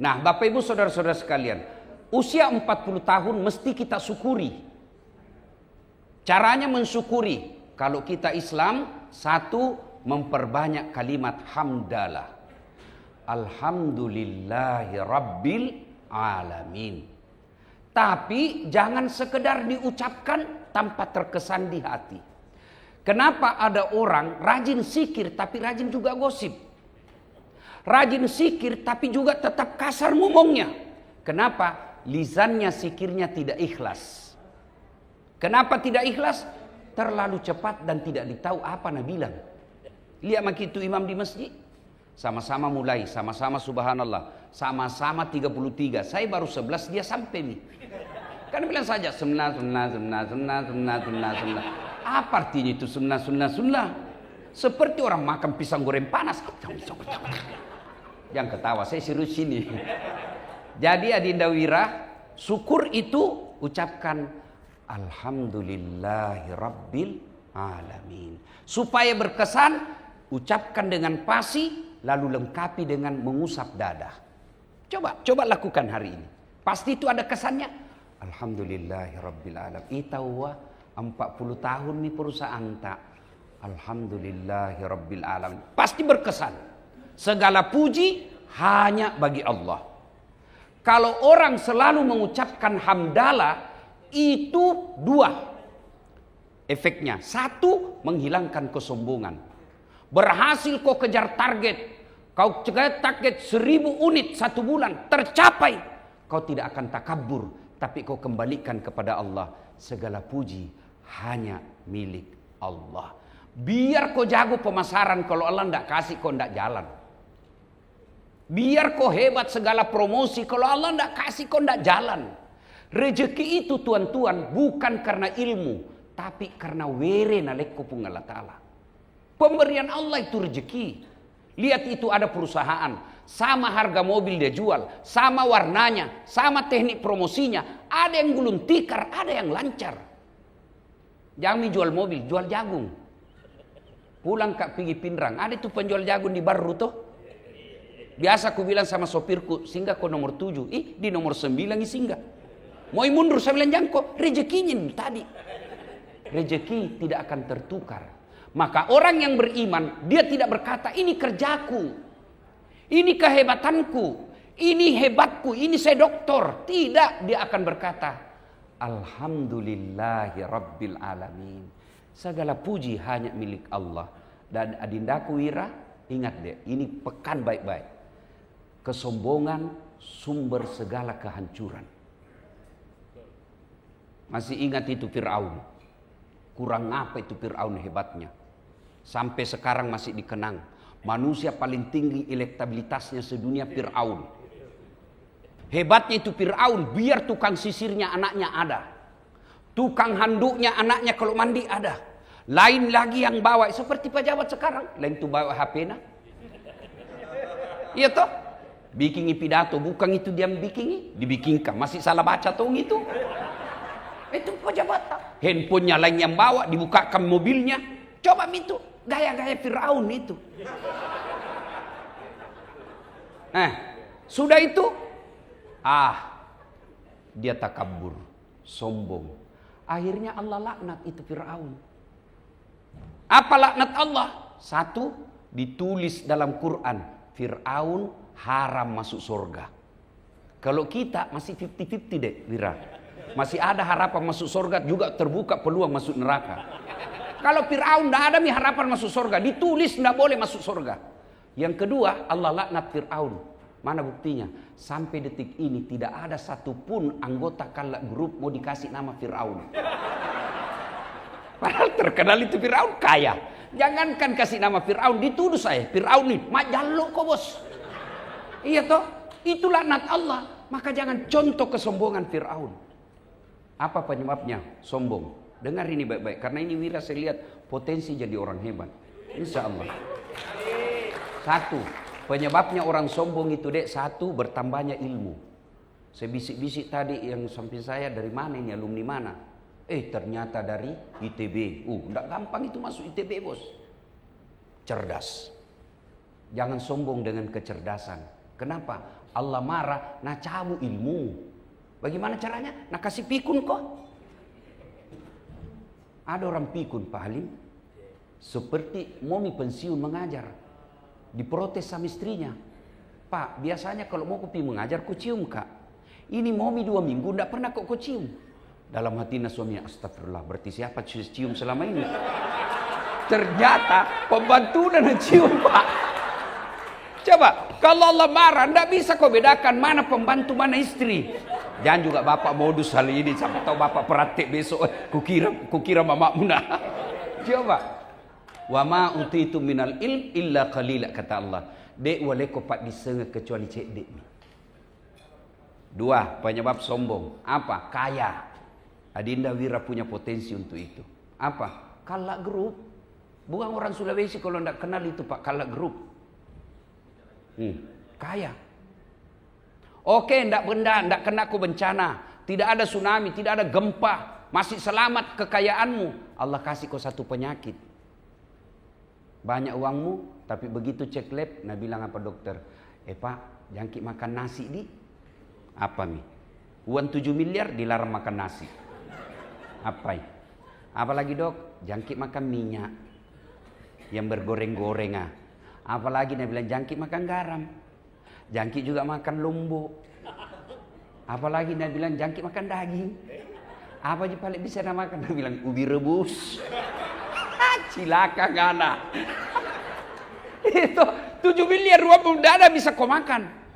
Nah, Bapak Ibu saudara-saudara sekalian, usia 40 tahun mesti kita syukuri. Caranya mensyukuri. Kalau kita Islam, satu, memperbanyak kalimat hamdalah. Alhamdulillahi Rabbil Alamin. Tapi jangan sekedar diucapkan tanpa terkesan di hati. Kenapa ada orang rajin zikir tapi rajin juga gosip? Rajin zikir tapi juga tetap kasar ngomongnya. Kenapa? Lisannya zikirnya tidak ikhlas. Kenapa tidak ikhlas? Terlalu cepat dan tidak ditahu apa nak bilang. Lihat begitu imam di masjid. Sama-sama mulai, sama-sama subhanallah. Sama-sama 33. Saya baru 11, dia sampai nih. Kan bilang saja sunnah. Apa artinya itu sunnah? Seperti orang makan pisang goreng panas. Yang ketawa, saya serius sini. Jadi Adinda Wira, syukur itu ucapkan Alhamdulillahi Rabbil Alamin. Supaya berkesan, ucapkan dengan pasti, lalu lengkapi dengan mengusap dada. Coba lakukan hari ini. Pasti itu ada kesannya. Alhamdulillahi Rabbil Alamin. Itawa 40 tahun nih perusahaan tak. Alhamdulillahi Rabbil Alamin. Pasti berkesan. Segala puji hanya bagi Allah. Kalau orang selalu mengucapkan hamdalah, itu dua efeknya. Satu, menghilangkan kesombongan. Berhasil kau kejar target. Kau kejar target 1000 unit 1 bulan. Tercapai. Kau tidak akan takabur. Tapi kau kembalikan kepada Allah. Segala puji hanya milik Allah. Biar kau jago pemasaran. Kalau Allah tidak kasih kau tidak jalan. Biar kau hebat segala promosi. Kalau Allah tidak kasih kau tidak jalan. Rezeki itu tuan-tuan bukan karena ilmu, tapi karena were nalekko pun Allah Ta'ala. Pemberian Allah itu rezeki. Lihat itu ada perusahaan, sama harga mobil dia jual, sama warnanya, sama teknik promosinya. Ada yang gulung tikar, ada yang lancar. Jangan jual mobil, jual jagung. Pulang Kak pergi Pinrang, ada itu penjual jagung di Baru tuh. Biasa aku bilang sama sopirku, singgah kau nomor 7, di nomor 9 singgah. Mau mundur saya bilang jangkau, rezekinya tadi. Rezeki tidak akan tertukar. Maka orang yang beriman, dia tidak berkata ini kerjaku, ini kehebatanku, ini hebatku, ini saya doktor. Tidak, dia akan berkata Alhamdulillahi Rabbil Alamin. Segala puji hanya milik Allah. Dan Adindaku Wira, ingat deh, ini pekan baik-baik. Kesombongan sumber segala kehancuran. Masih ingat itu Fir'aun. Kurang apa itu Fir'aun hebatnya. Sampai sekarang masih dikenang. Manusia paling tinggi elektabilitasnya sedunia Fir'aun. Hebatnya itu Fir'aun. Biar tukang sisirnya anaknya ada. Tukang handuknya anaknya kalau mandi ada. Lain lagi yang bawa. Seperti pejabat sekarang. Lain tuh bawa HP nah. Iya toh. Bikin pidato. Bukan itu dia bikin. Dibikinkan. Masih salah baca tuh gitu. Itu pejabat. Handphonenya lain yang bawa, dibukakan mobilnya. Coba itu gaya-gaya Firaun itu. Sudah itu dia takabur, sombong. Akhirnya Allah laknat itu Firaun. Apa laknat Allah? Satu, ditulis dalam Quran, Firaun haram masuk surga. Kalau kita masih 50-50 deh, Wira. Masih ada harapan masuk surga, juga terbuka peluang masuk neraka. Kalau Fir'aun tidak ada harapan masuk surga, ditulis tidak boleh masuk surga. Yang kedua, Allah laknat Fir'aun. Mana buktinya? Sampai detik ini tidak ada satupun anggota Kala Group mau dikasih nama Fir'aun. Padahal terkenal itu Firaun kaya. Jangankan kasih nama Firaun, dituduh saya Firaun nih majaluk kok bos. Iya toh, itu laknat Allah. Maka jangan contoh kesombongan Firaun. Apa penyebabnya? Sombong. Dengar ini baik-baik, karena ini Wira saya lihat potensi jadi orang hebat. Insya Allah. Satu, penyebabnya orang sombong itu satu, bertambahnya ilmu. Saya bisik-bisik tadi yang samping saya, dari mana ini, alumni mana? Ternyata dari ITB. Enggak gampang itu masuk ITB bos. Cerdas. Jangan sombong dengan kecerdasan. Kenapa? Allah marah, nah cabut ilmu. Bagaimana caranya? Nah kasih pikun kok. Ada orang pikun Pak Halim, seperti momi pensiun mengajar. Diprotes sama istrinya. Pak, biasanya kalau mau kopi mengajar ku cium kak. Ini momi 2 minggu enggak pernah kok ku cium. Dalam hatinya suaminya, astagfirullah, berarti siapa cium selama ini? Ternyata pembantu dan cium Pak. Coba, kalau Allah marah, tidak bisa kau bedakan mana pembantu, mana istri. Jangan juga bapak modus hal ini, siapa tahu bapak praktek besok, kukira mamakmu nah. Coba. Wa ma utitu minal ilm illa qalila, kata Allah. Dek wale ko pak disengah kecuali cek dek. 2, penyebab sombong. Apa? Kaya. Adinda Wira punya potensi untuk itu. Apa? Kalak grup. Bukan orang Sulawesi kalau tidak kenal itu Pak, kalak grup. Kaya. Oke, ndak kena ku bencana, tidak ada tsunami, tidak ada gempa, masih selamat kekayaanmu. Allah kasih kau satu penyakit. Banyak uangmu, tapi begitu cek lab, nah bilang apa dokter? Pak, jangkit makan nasi di. Apa nih? Uang 7 miliar dilarang makan nasi. Apa ini? Apalagi dok? Jangkit makan minyak yang bergoreng-goreng. Apalagi dia bilang jangkit makan garam. Jangkit juga makan lombok. Apalagi dia bilang jangkit makan daging. Apa aja paling bisa dia makan? Dia bilang ubi rebus. Cilaka ngana. Itu 7 miliar uang udah ada bisa kau makan.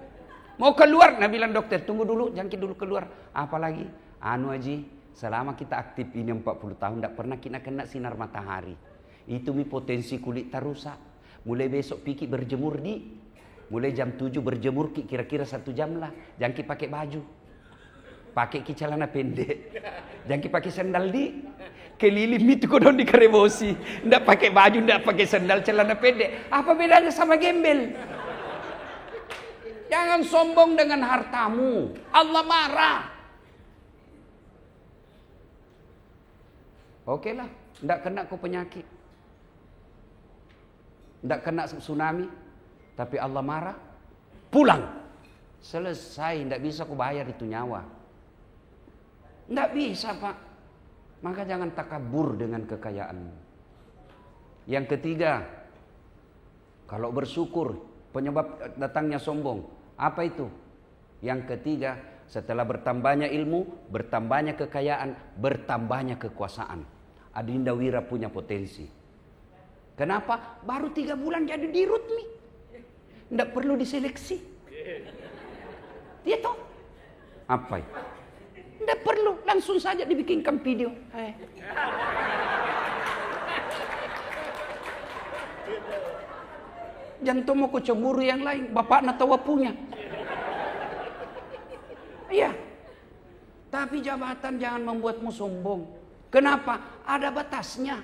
Mau keluar, dia bilang dokter tunggu dulu, jangkit dulu keluar. Apalagi? Anu Haji, selama kita aktif ini 40 tahun tidak pernah kita kena sinar matahari. Itu mi potensi kulit terusak. Mulai besok Piki berjemur di. Mulai jam 7 berjemur kira-kira 1 jam lah. Jangki pakai baju. Pakai celana pendek. Jangki pakai sandal di. Keliling itu kodon di karebosi. Nggak pakai baju, nggak pakai sandal, celana pendek. Apa bedanya sama gembel? Jangan sombong dengan hartamu. Allah marah. Oke lah, nggak kena kau penyakit. Tidak kena tsunami, tapi Allah marah, pulang. Selesai, tidak bisa aku bayar itu nyawa. Tidak bisa Pak. Maka jangan takabur dengan kekayaanmu. Yang ketiga, kalau bersyukur, penyebab datangnya sombong. Apa itu? Yang ketiga, setelah bertambahnya ilmu, bertambahnya kekayaan, bertambahnya kekuasaan. Adinda Wira punya potensi. Kenapa? Baru 3 bulan jadi dirut nih. Tidak perlu diseleksi. Dia tahu. Apa itu? Tidak perlu. Langsung saja dibikinkan video. Jangan mau kecemburu yang lain. Bapak tahu punya. Iya. Tapi jabatan jangan membuatmu sombong. Kenapa? Ada batasnya.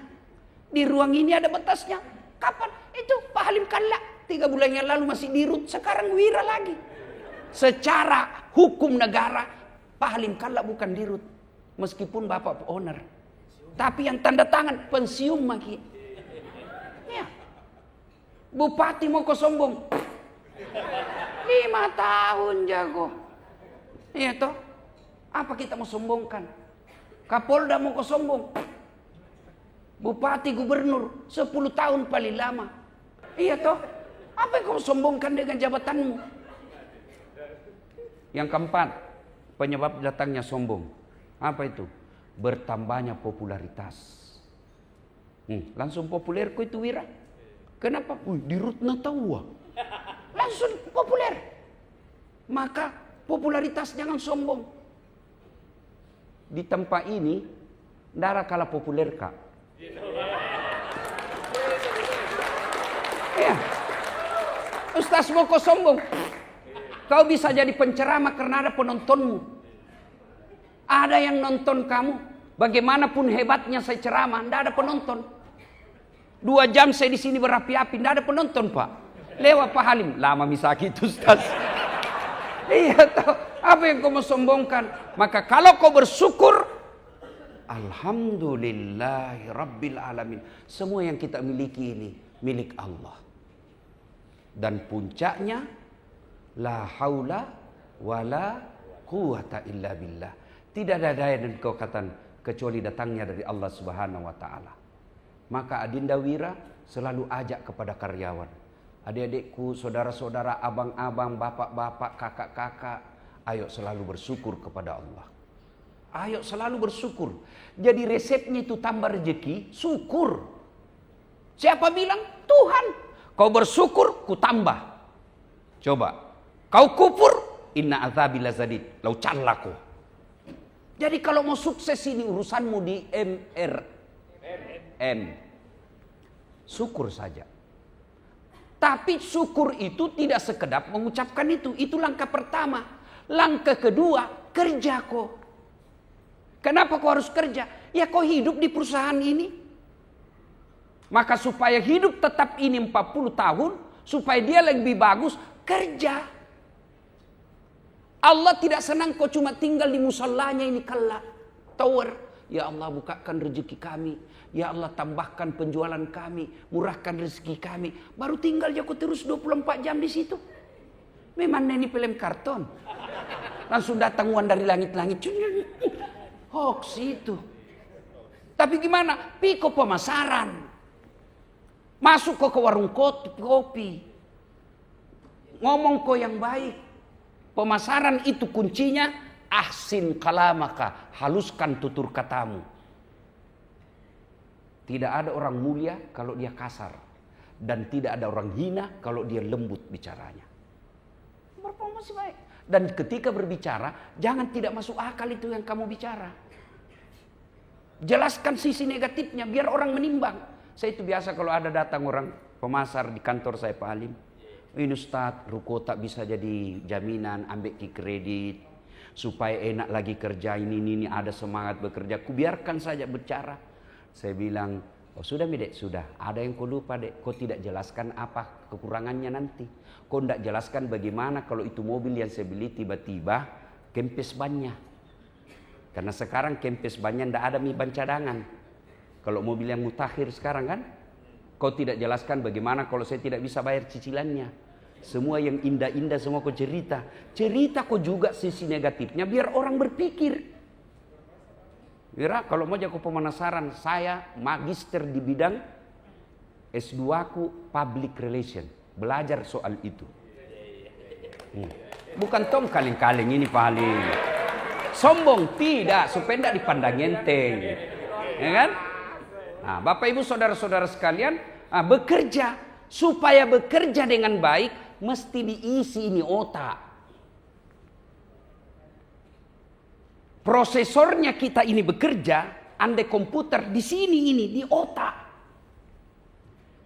Di ruang ini ada batasnya. Kapan? Itu Pak Halim Kalak 3 bulan yang lalu masih dirut, sekarang Wira lagi. Secara hukum negara Pak Halim Kalak bukan dirut, meskipun bapak owner. Tapi yang tanda tangan pensiun maki. Ya. Bupati mau kau sombong. 5 tahun jago. Iya toh? Apa kita mau sombongkan? Kapolda mau kau sombong. Bupati, gubernur 10 tahun paling lama. Iya toh? Apa yang kau sombongkan dengan jabatanmu? Yang keempat, penyebab datangnya sombong. Apa itu? Bertambahnya popularitas. Langsung populer kau itu Wira. Kenapa? Di Rutna tahu. Langsung populer. Maka popularitas jangan sombong. Di tempat ini, darah kalah populer kak. Ustaz mau kau sombong. Kau bisa jadi penceramah karena ada penontonmu. Ada yang nonton kamu. Bagaimanapun hebatnya saya ceramah, tidak ada penonton. 2 jam saya di sini berapi-api, tidak ada penonton, Pak. Lewat Pak Halim, lama misaki itu Ustaz. Iya, tahu. Apa yang kau mau sombongkan? Maka kalau kau bersyukur, alhamdulillahi rabbil alamin. Semua yang kita miliki ini milik Allah. Dan puncaknya, la haula wala quwata illa billah. Tidak ada daya dan kekuatan kecuali datangnya dari Allah Subhanahu wa taala. Maka Adinda Wira selalu ajak kepada karyawan, adik-adikku, saudara-saudara, abang-abang, bapak-bapak, kakak-kakak, ayo selalu bersyukur kepada Allah. Ayo selalu bersyukur. Jadi resepnya itu tambah rezeki, syukur. Siapa bilang? Tuhan. Kau bersyukur, ku tambah. Coba. Kau kufur, inna azabi lazadid. Lau canlaku. Jadi kalau mau sukses ini urusanmu di M. Syukur saja. Tapi syukur itu tidak sekedar mengucapkan itu. Itu langkah pertama. Langkah kedua, kerja kok. Kenapa kau harus kerja? Ya kau hidup di perusahaan ini. Maka supaya hidup tetap ini 40 tahun. Supaya dia lebih bagus, kerja. Allah tidak senang kau cuma tinggal di musallanya ini kelak. Tower. Ya Allah bukakan rezeki kami. Ya Allah tambahkan penjualan kami. Murahkan rezeki kami. Baru tinggal ya kau terus 24 jam di situ. Memang ini film karton. Langsung datang uang dari langit-langit. Hoax itu. Tapi gimana? Piko pemasaran. Masuk kau ke warung kopi. Ngomong kau yang baik. Pemasaran itu kuncinya ahsin kalamaka, haluskan tutur katamu. Tidak ada orang mulia kalau dia kasar dan tidak ada orang hina kalau dia lembut bicaranya. Masih baik. Dan ketika berbicara jangan tidak masuk akal itu yang kamu bicara. Jelaskan sisi negatifnya biar orang menimbang. Saya itu biasa kalau ada datang orang pemasar di kantor saya Pak Halim. Ini Ustaz, ruko tak bisa jadi jaminan, ambil kredit. Supaya enak lagi kerja ini ada semangat bekerja. Kubiarkan saja bicara. Saya bilang, oh sudah mi dek, sudah. Ada yang kau lupa dek, kau tidak jelaskan apa kekurangannya nanti. Kau tidak jelaskan bagaimana kalau itu mobil yang saya beli tiba-tiba kempes bannya. Karena sekarang kempes bannya tidak ada mi ban cadangan. Kalau mobil yang mutakhir sekarang kan. Kau tidak jelaskan bagaimana kalau saya tidak bisa bayar cicilannya. Semua yang indah-indah semua kau cerita. Cerita kau juga sisi negatifnya biar orang berpikir. Wira kalau mau jago pemanasaran, saya magister di bidang S2 ku public relation. Belajar soal itu. Bukan tom kaleng-kaleng ini Pak Halim. Sombong tidak, supaya tidak dipandang enteng. Ya kan? Nah, Bapak Ibu saudara-saudara sekalian, bekerja. Supaya bekerja dengan baik, mesti diisi ini otak. Prosesornya kita ini bekerja, andai komputer di sini ini, di otak.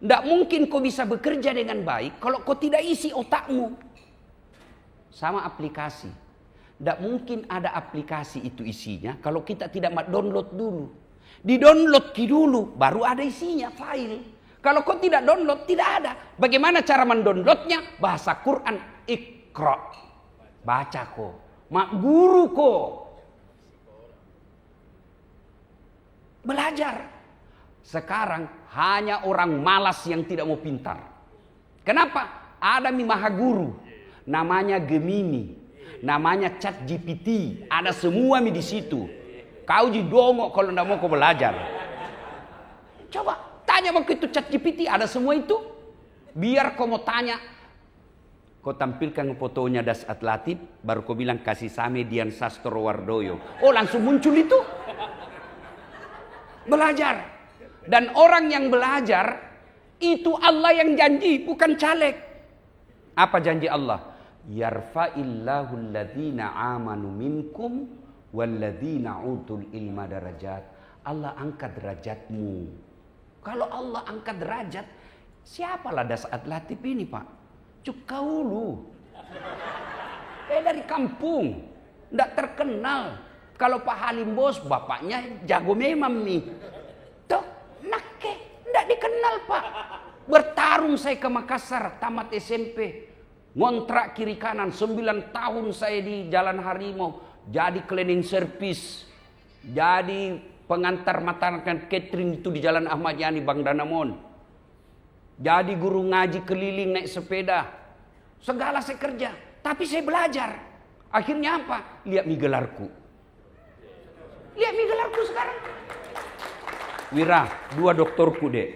Tidak mungkin kau bisa bekerja dengan baik kalau kau tidak isi otakmu. Sama aplikasi. Tidak mungkin ada aplikasi itu isinya kalau kita tidak download dulu. Di-download dulu, baru ada isinya, file. Kalau kau tidak download, tidak ada. Bagaimana cara mendownloadnya? Bahasa Quran, Iqra. Baca kau. Mak guru kau. Belajar. Sekarang hanya orang malas yang tidak mau pintar. Kenapa? Ada maha guru. Namanya Gemini. Namanya ChatGPT. Ada semua di situ. Kau jidongok kalau tidak mau kau belajar. Coba. Tanya begitu ChatGPT ada semua itu. Biar kau mau tanya. Kau tampilkan fotonya Das Atlatif. Baru kau bilang kasih same Dian Sastro Wardoyo. Oh langsung muncul itu. Belajar. Dan orang yang belajar. Itu Allah yang janji. Bukan caleg. Apa janji Allah? Yarfa'illahu alladhina amanu minkum. Walladhina utul ilma darajat. Allah angkat derajatmu. Kalau Allah angkat derajat, siapalah Das Atlatif ini Pak? Cukaulu. Dari kampung. Nggak terkenal. Kalau Pak Halim bos, bapaknya jago memang nih. Tuh, nake. Nggak dikenal Pak. Bertarung saya ke Makassar, tamat SMP. Ngontrak kiri kanan, 9 tahun saya di Jalan Harimau. Jadi cleaning service. Jadi pengantar makan catering itu di Jalan Ahmad Yani, Bang Danamon. Jadi guru ngaji keliling naik sepeda. Segala saya kerja. Tapi saya belajar. Akhirnya apa? Lihat mi gelarku. Lihat mi gelarku sekarang. Wira, 2 doktorku dek.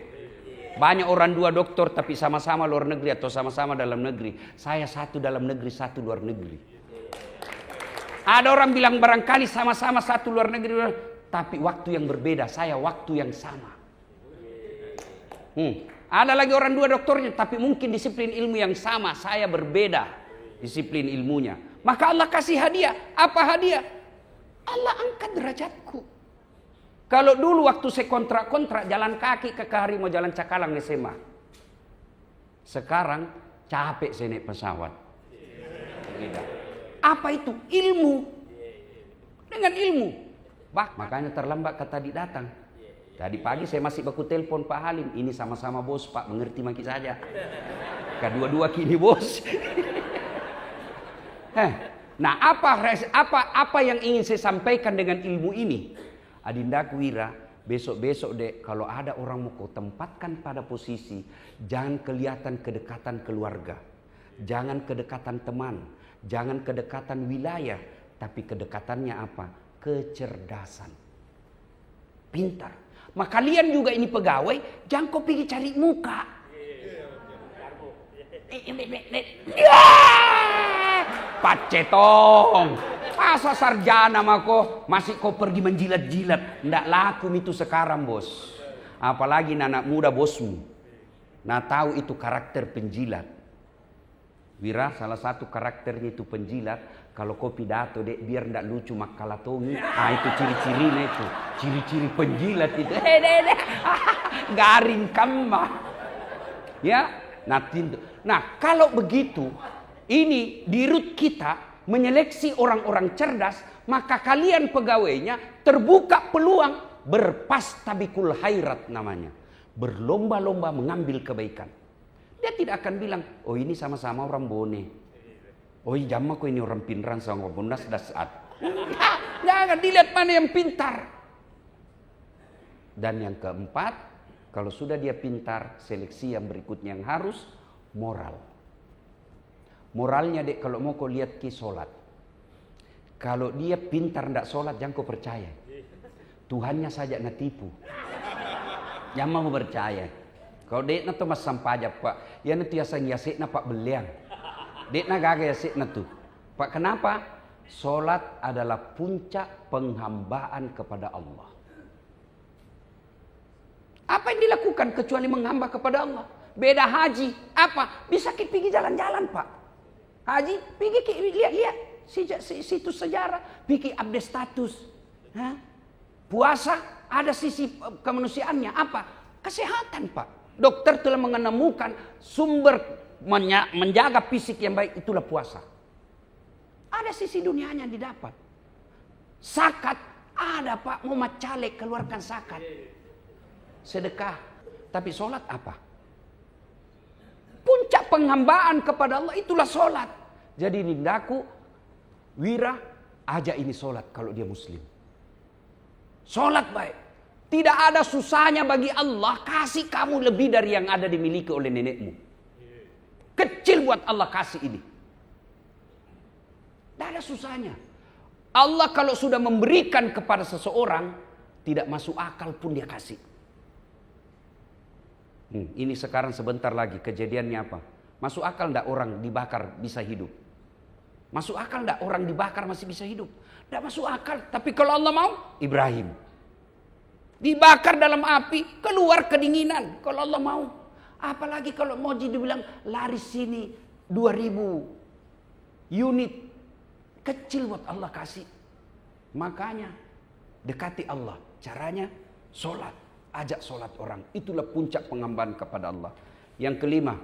Banyak orang 2 doktor tapi sama-sama luar negeri atau sama-sama dalam negeri. Saya 1 dalam negeri, 1 luar negeri. Ada orang bilang barangkali sama-sama 1 luar negeri. Tapi waktu yang berbeda, saya waktu yang sama. Ada lagi orang 2 doktornya, tapi mungkin disiplin ilmu yang sama. Saya berbeda disiplin ilmunya. Maka Allah kasih hadiah. Apa hadiah? Allah angkat derajatku. Kalau dulu waktu saya kontrak jalan kaki ke Harimau, jalan Cakalang SMA. Sekarang capek saya naik pesawat. Apa itu? Ilmu. Dengan ilmu. Makanya terlambat kata tadi datang. Tadi pagi saya masih baku telepon Pak Halim. Ini sama-sama bos Pak, mengerti maki saja. Kedua-dua kini bos. Nah apa yang ingin saya sampaikan dengan ilmu ini? Adindaku Wira, besok-besok dek kalau ada orang mau kau tempatkan pada posisi, jangan kelihatan kedekatan keluarga. Jangan kedekatan teman. Jangan kedekatan wilayah. Tapi kedekatannya apa? Kecerdasan. Pintar. Maka kalian juga ini pegawai, jangan kau pergi cari muka. Pacetong. Masa sarjana mako masih kau pergi menjilat-jilat. Ndak laku itu sekarang bos. Apalagi anak muda bosmu. Nah tahu itu karakter penjilat. Wira salah satu karakternya itu penjilat. Kalau kau pidato dek biar ndak lucu makalatongi. Itu ciri-cirinya itu. Ciri-ciri penjilat itu. Garing kemah. Ya. Nah kalau begitu. Ini di root kita menyeleksi orang-orang cerdas. Maka kalian pegawainya terbuka peluang. Berpastabikul khairat namanya. Berlomba-lomba mengambil kebaikan. Dia tidak akan bilang, oh ini sama-sama orang bone. Oh jamah kok ini orang pinran sama bondas dasar. Jangan dilihat mana yang pintar. Dan yang keempat, kalau sudah dia pintar, seleksi yang berikutnya yang harus moral. Moralnya dek kalau mau kau lihat ki solat. Kalau dia pintar ndak solat jangan kau percaya. Tuhannya saja nak tipu. Jangan mau percaya. Kalau dek na tu mas sampaja pak, ya nanti asang yasik na pak beliang. Dek na gaga yasik na tu. Pak kenapa? Solat adalah puncak penghambaan kepada Allah. Apa yang dilakukan kecuali menghamba kepada Allah? Beda haji. Apa? Bisa kita pergi jalan-jalan pak. Haji, pergi lihat-lihat situs sejarah, pergi update status. Puasa ada sisi kemanusiaannya. Apa? Kesehatan pak. Dokter telah menemukan sumber menjaga fisik yang baik itulah puasa. Ada sisi dunianya didapat. Zakat ada pak, mau macalek keluarkan zakat. Sedekah. Tapi sholat apa? Puncak penghambaan kepada Allah itulah sholat. Jadi nindaku, Wira, ajak ini sholat kalau dia muslim. Sholat baik. Tidak ada susahnya bagi Allah kasih kamu lebih dari yang ada dimiliki oleh nenekmu. Kecil buat Allah kasih ini. Tidak ada susahnya. Allah kalau sudah memberikan kepada seseorang, tidak masuk akal pun dia kasih. Ini sekarang sebentar lagi kejadiannya apa? Masuk akal enggak orang dibakar bisa hidup? Masuk akal enggak orang dibakar masih bisa hidup? Enggak masuk akal. Tapi kalau Allah mau, Ibrahim dibakar dalam api, keluar kedinginan. Kalau Allah mau. Apalagi kalau mau dibilang lari sini 2000 unit. Kecil buat Allah kasih. Makanya dekati Allah. Caranya sholat. Ajak sholat orang. Itulah puncak penghambaan kepada Allah. Yang kelima.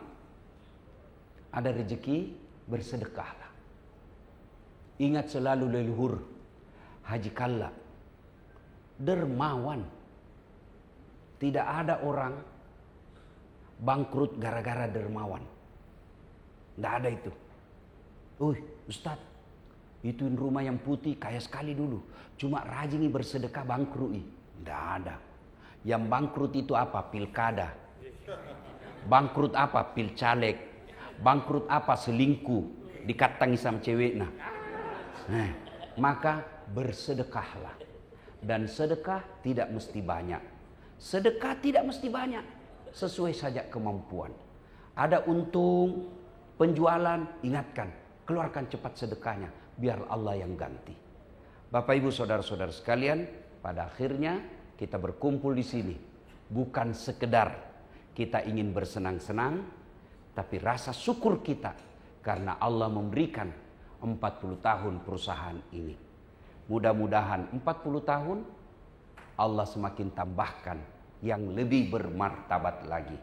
ada rezeki, bersedekahlah. Ingat selalu leluhur Haji Kalla, dermawan. Tidak ada orang bangkrut gara-gara dermawan. Tidak ada itu. Ustadz, ituin rumah yang putih kaya sekali dulu. Cuma rajin bersedekah bangkrut. Tidak ada. Yang bangkrut itu apa? Pilkada. Bangkrut apa? Pilcaleg. Bangkrut apa? Selingkuh. Dikatangi sama cewek. Maka bersedekahlah. Dan sedekah tidak mesti banyak. Sedekah tidak mesti banyak. Sesuai saja kemampuan. Ada untung penjualan, ingatkan. Keluarkan cepat sedekahnya. Biar Allah yang ganti. Bapak Ibu saudara-saudara sekalian, pada akhirnya kita berkumpul di sini. Bukan sekedar kita ingin bersenang-senang, tapi rasa syukur kita karena Allah memberikan 40 tahun perusahaan ini. Mudah-mudahan 40 tahun Allah semakin tambahkan yang lebih bermartabat lagi.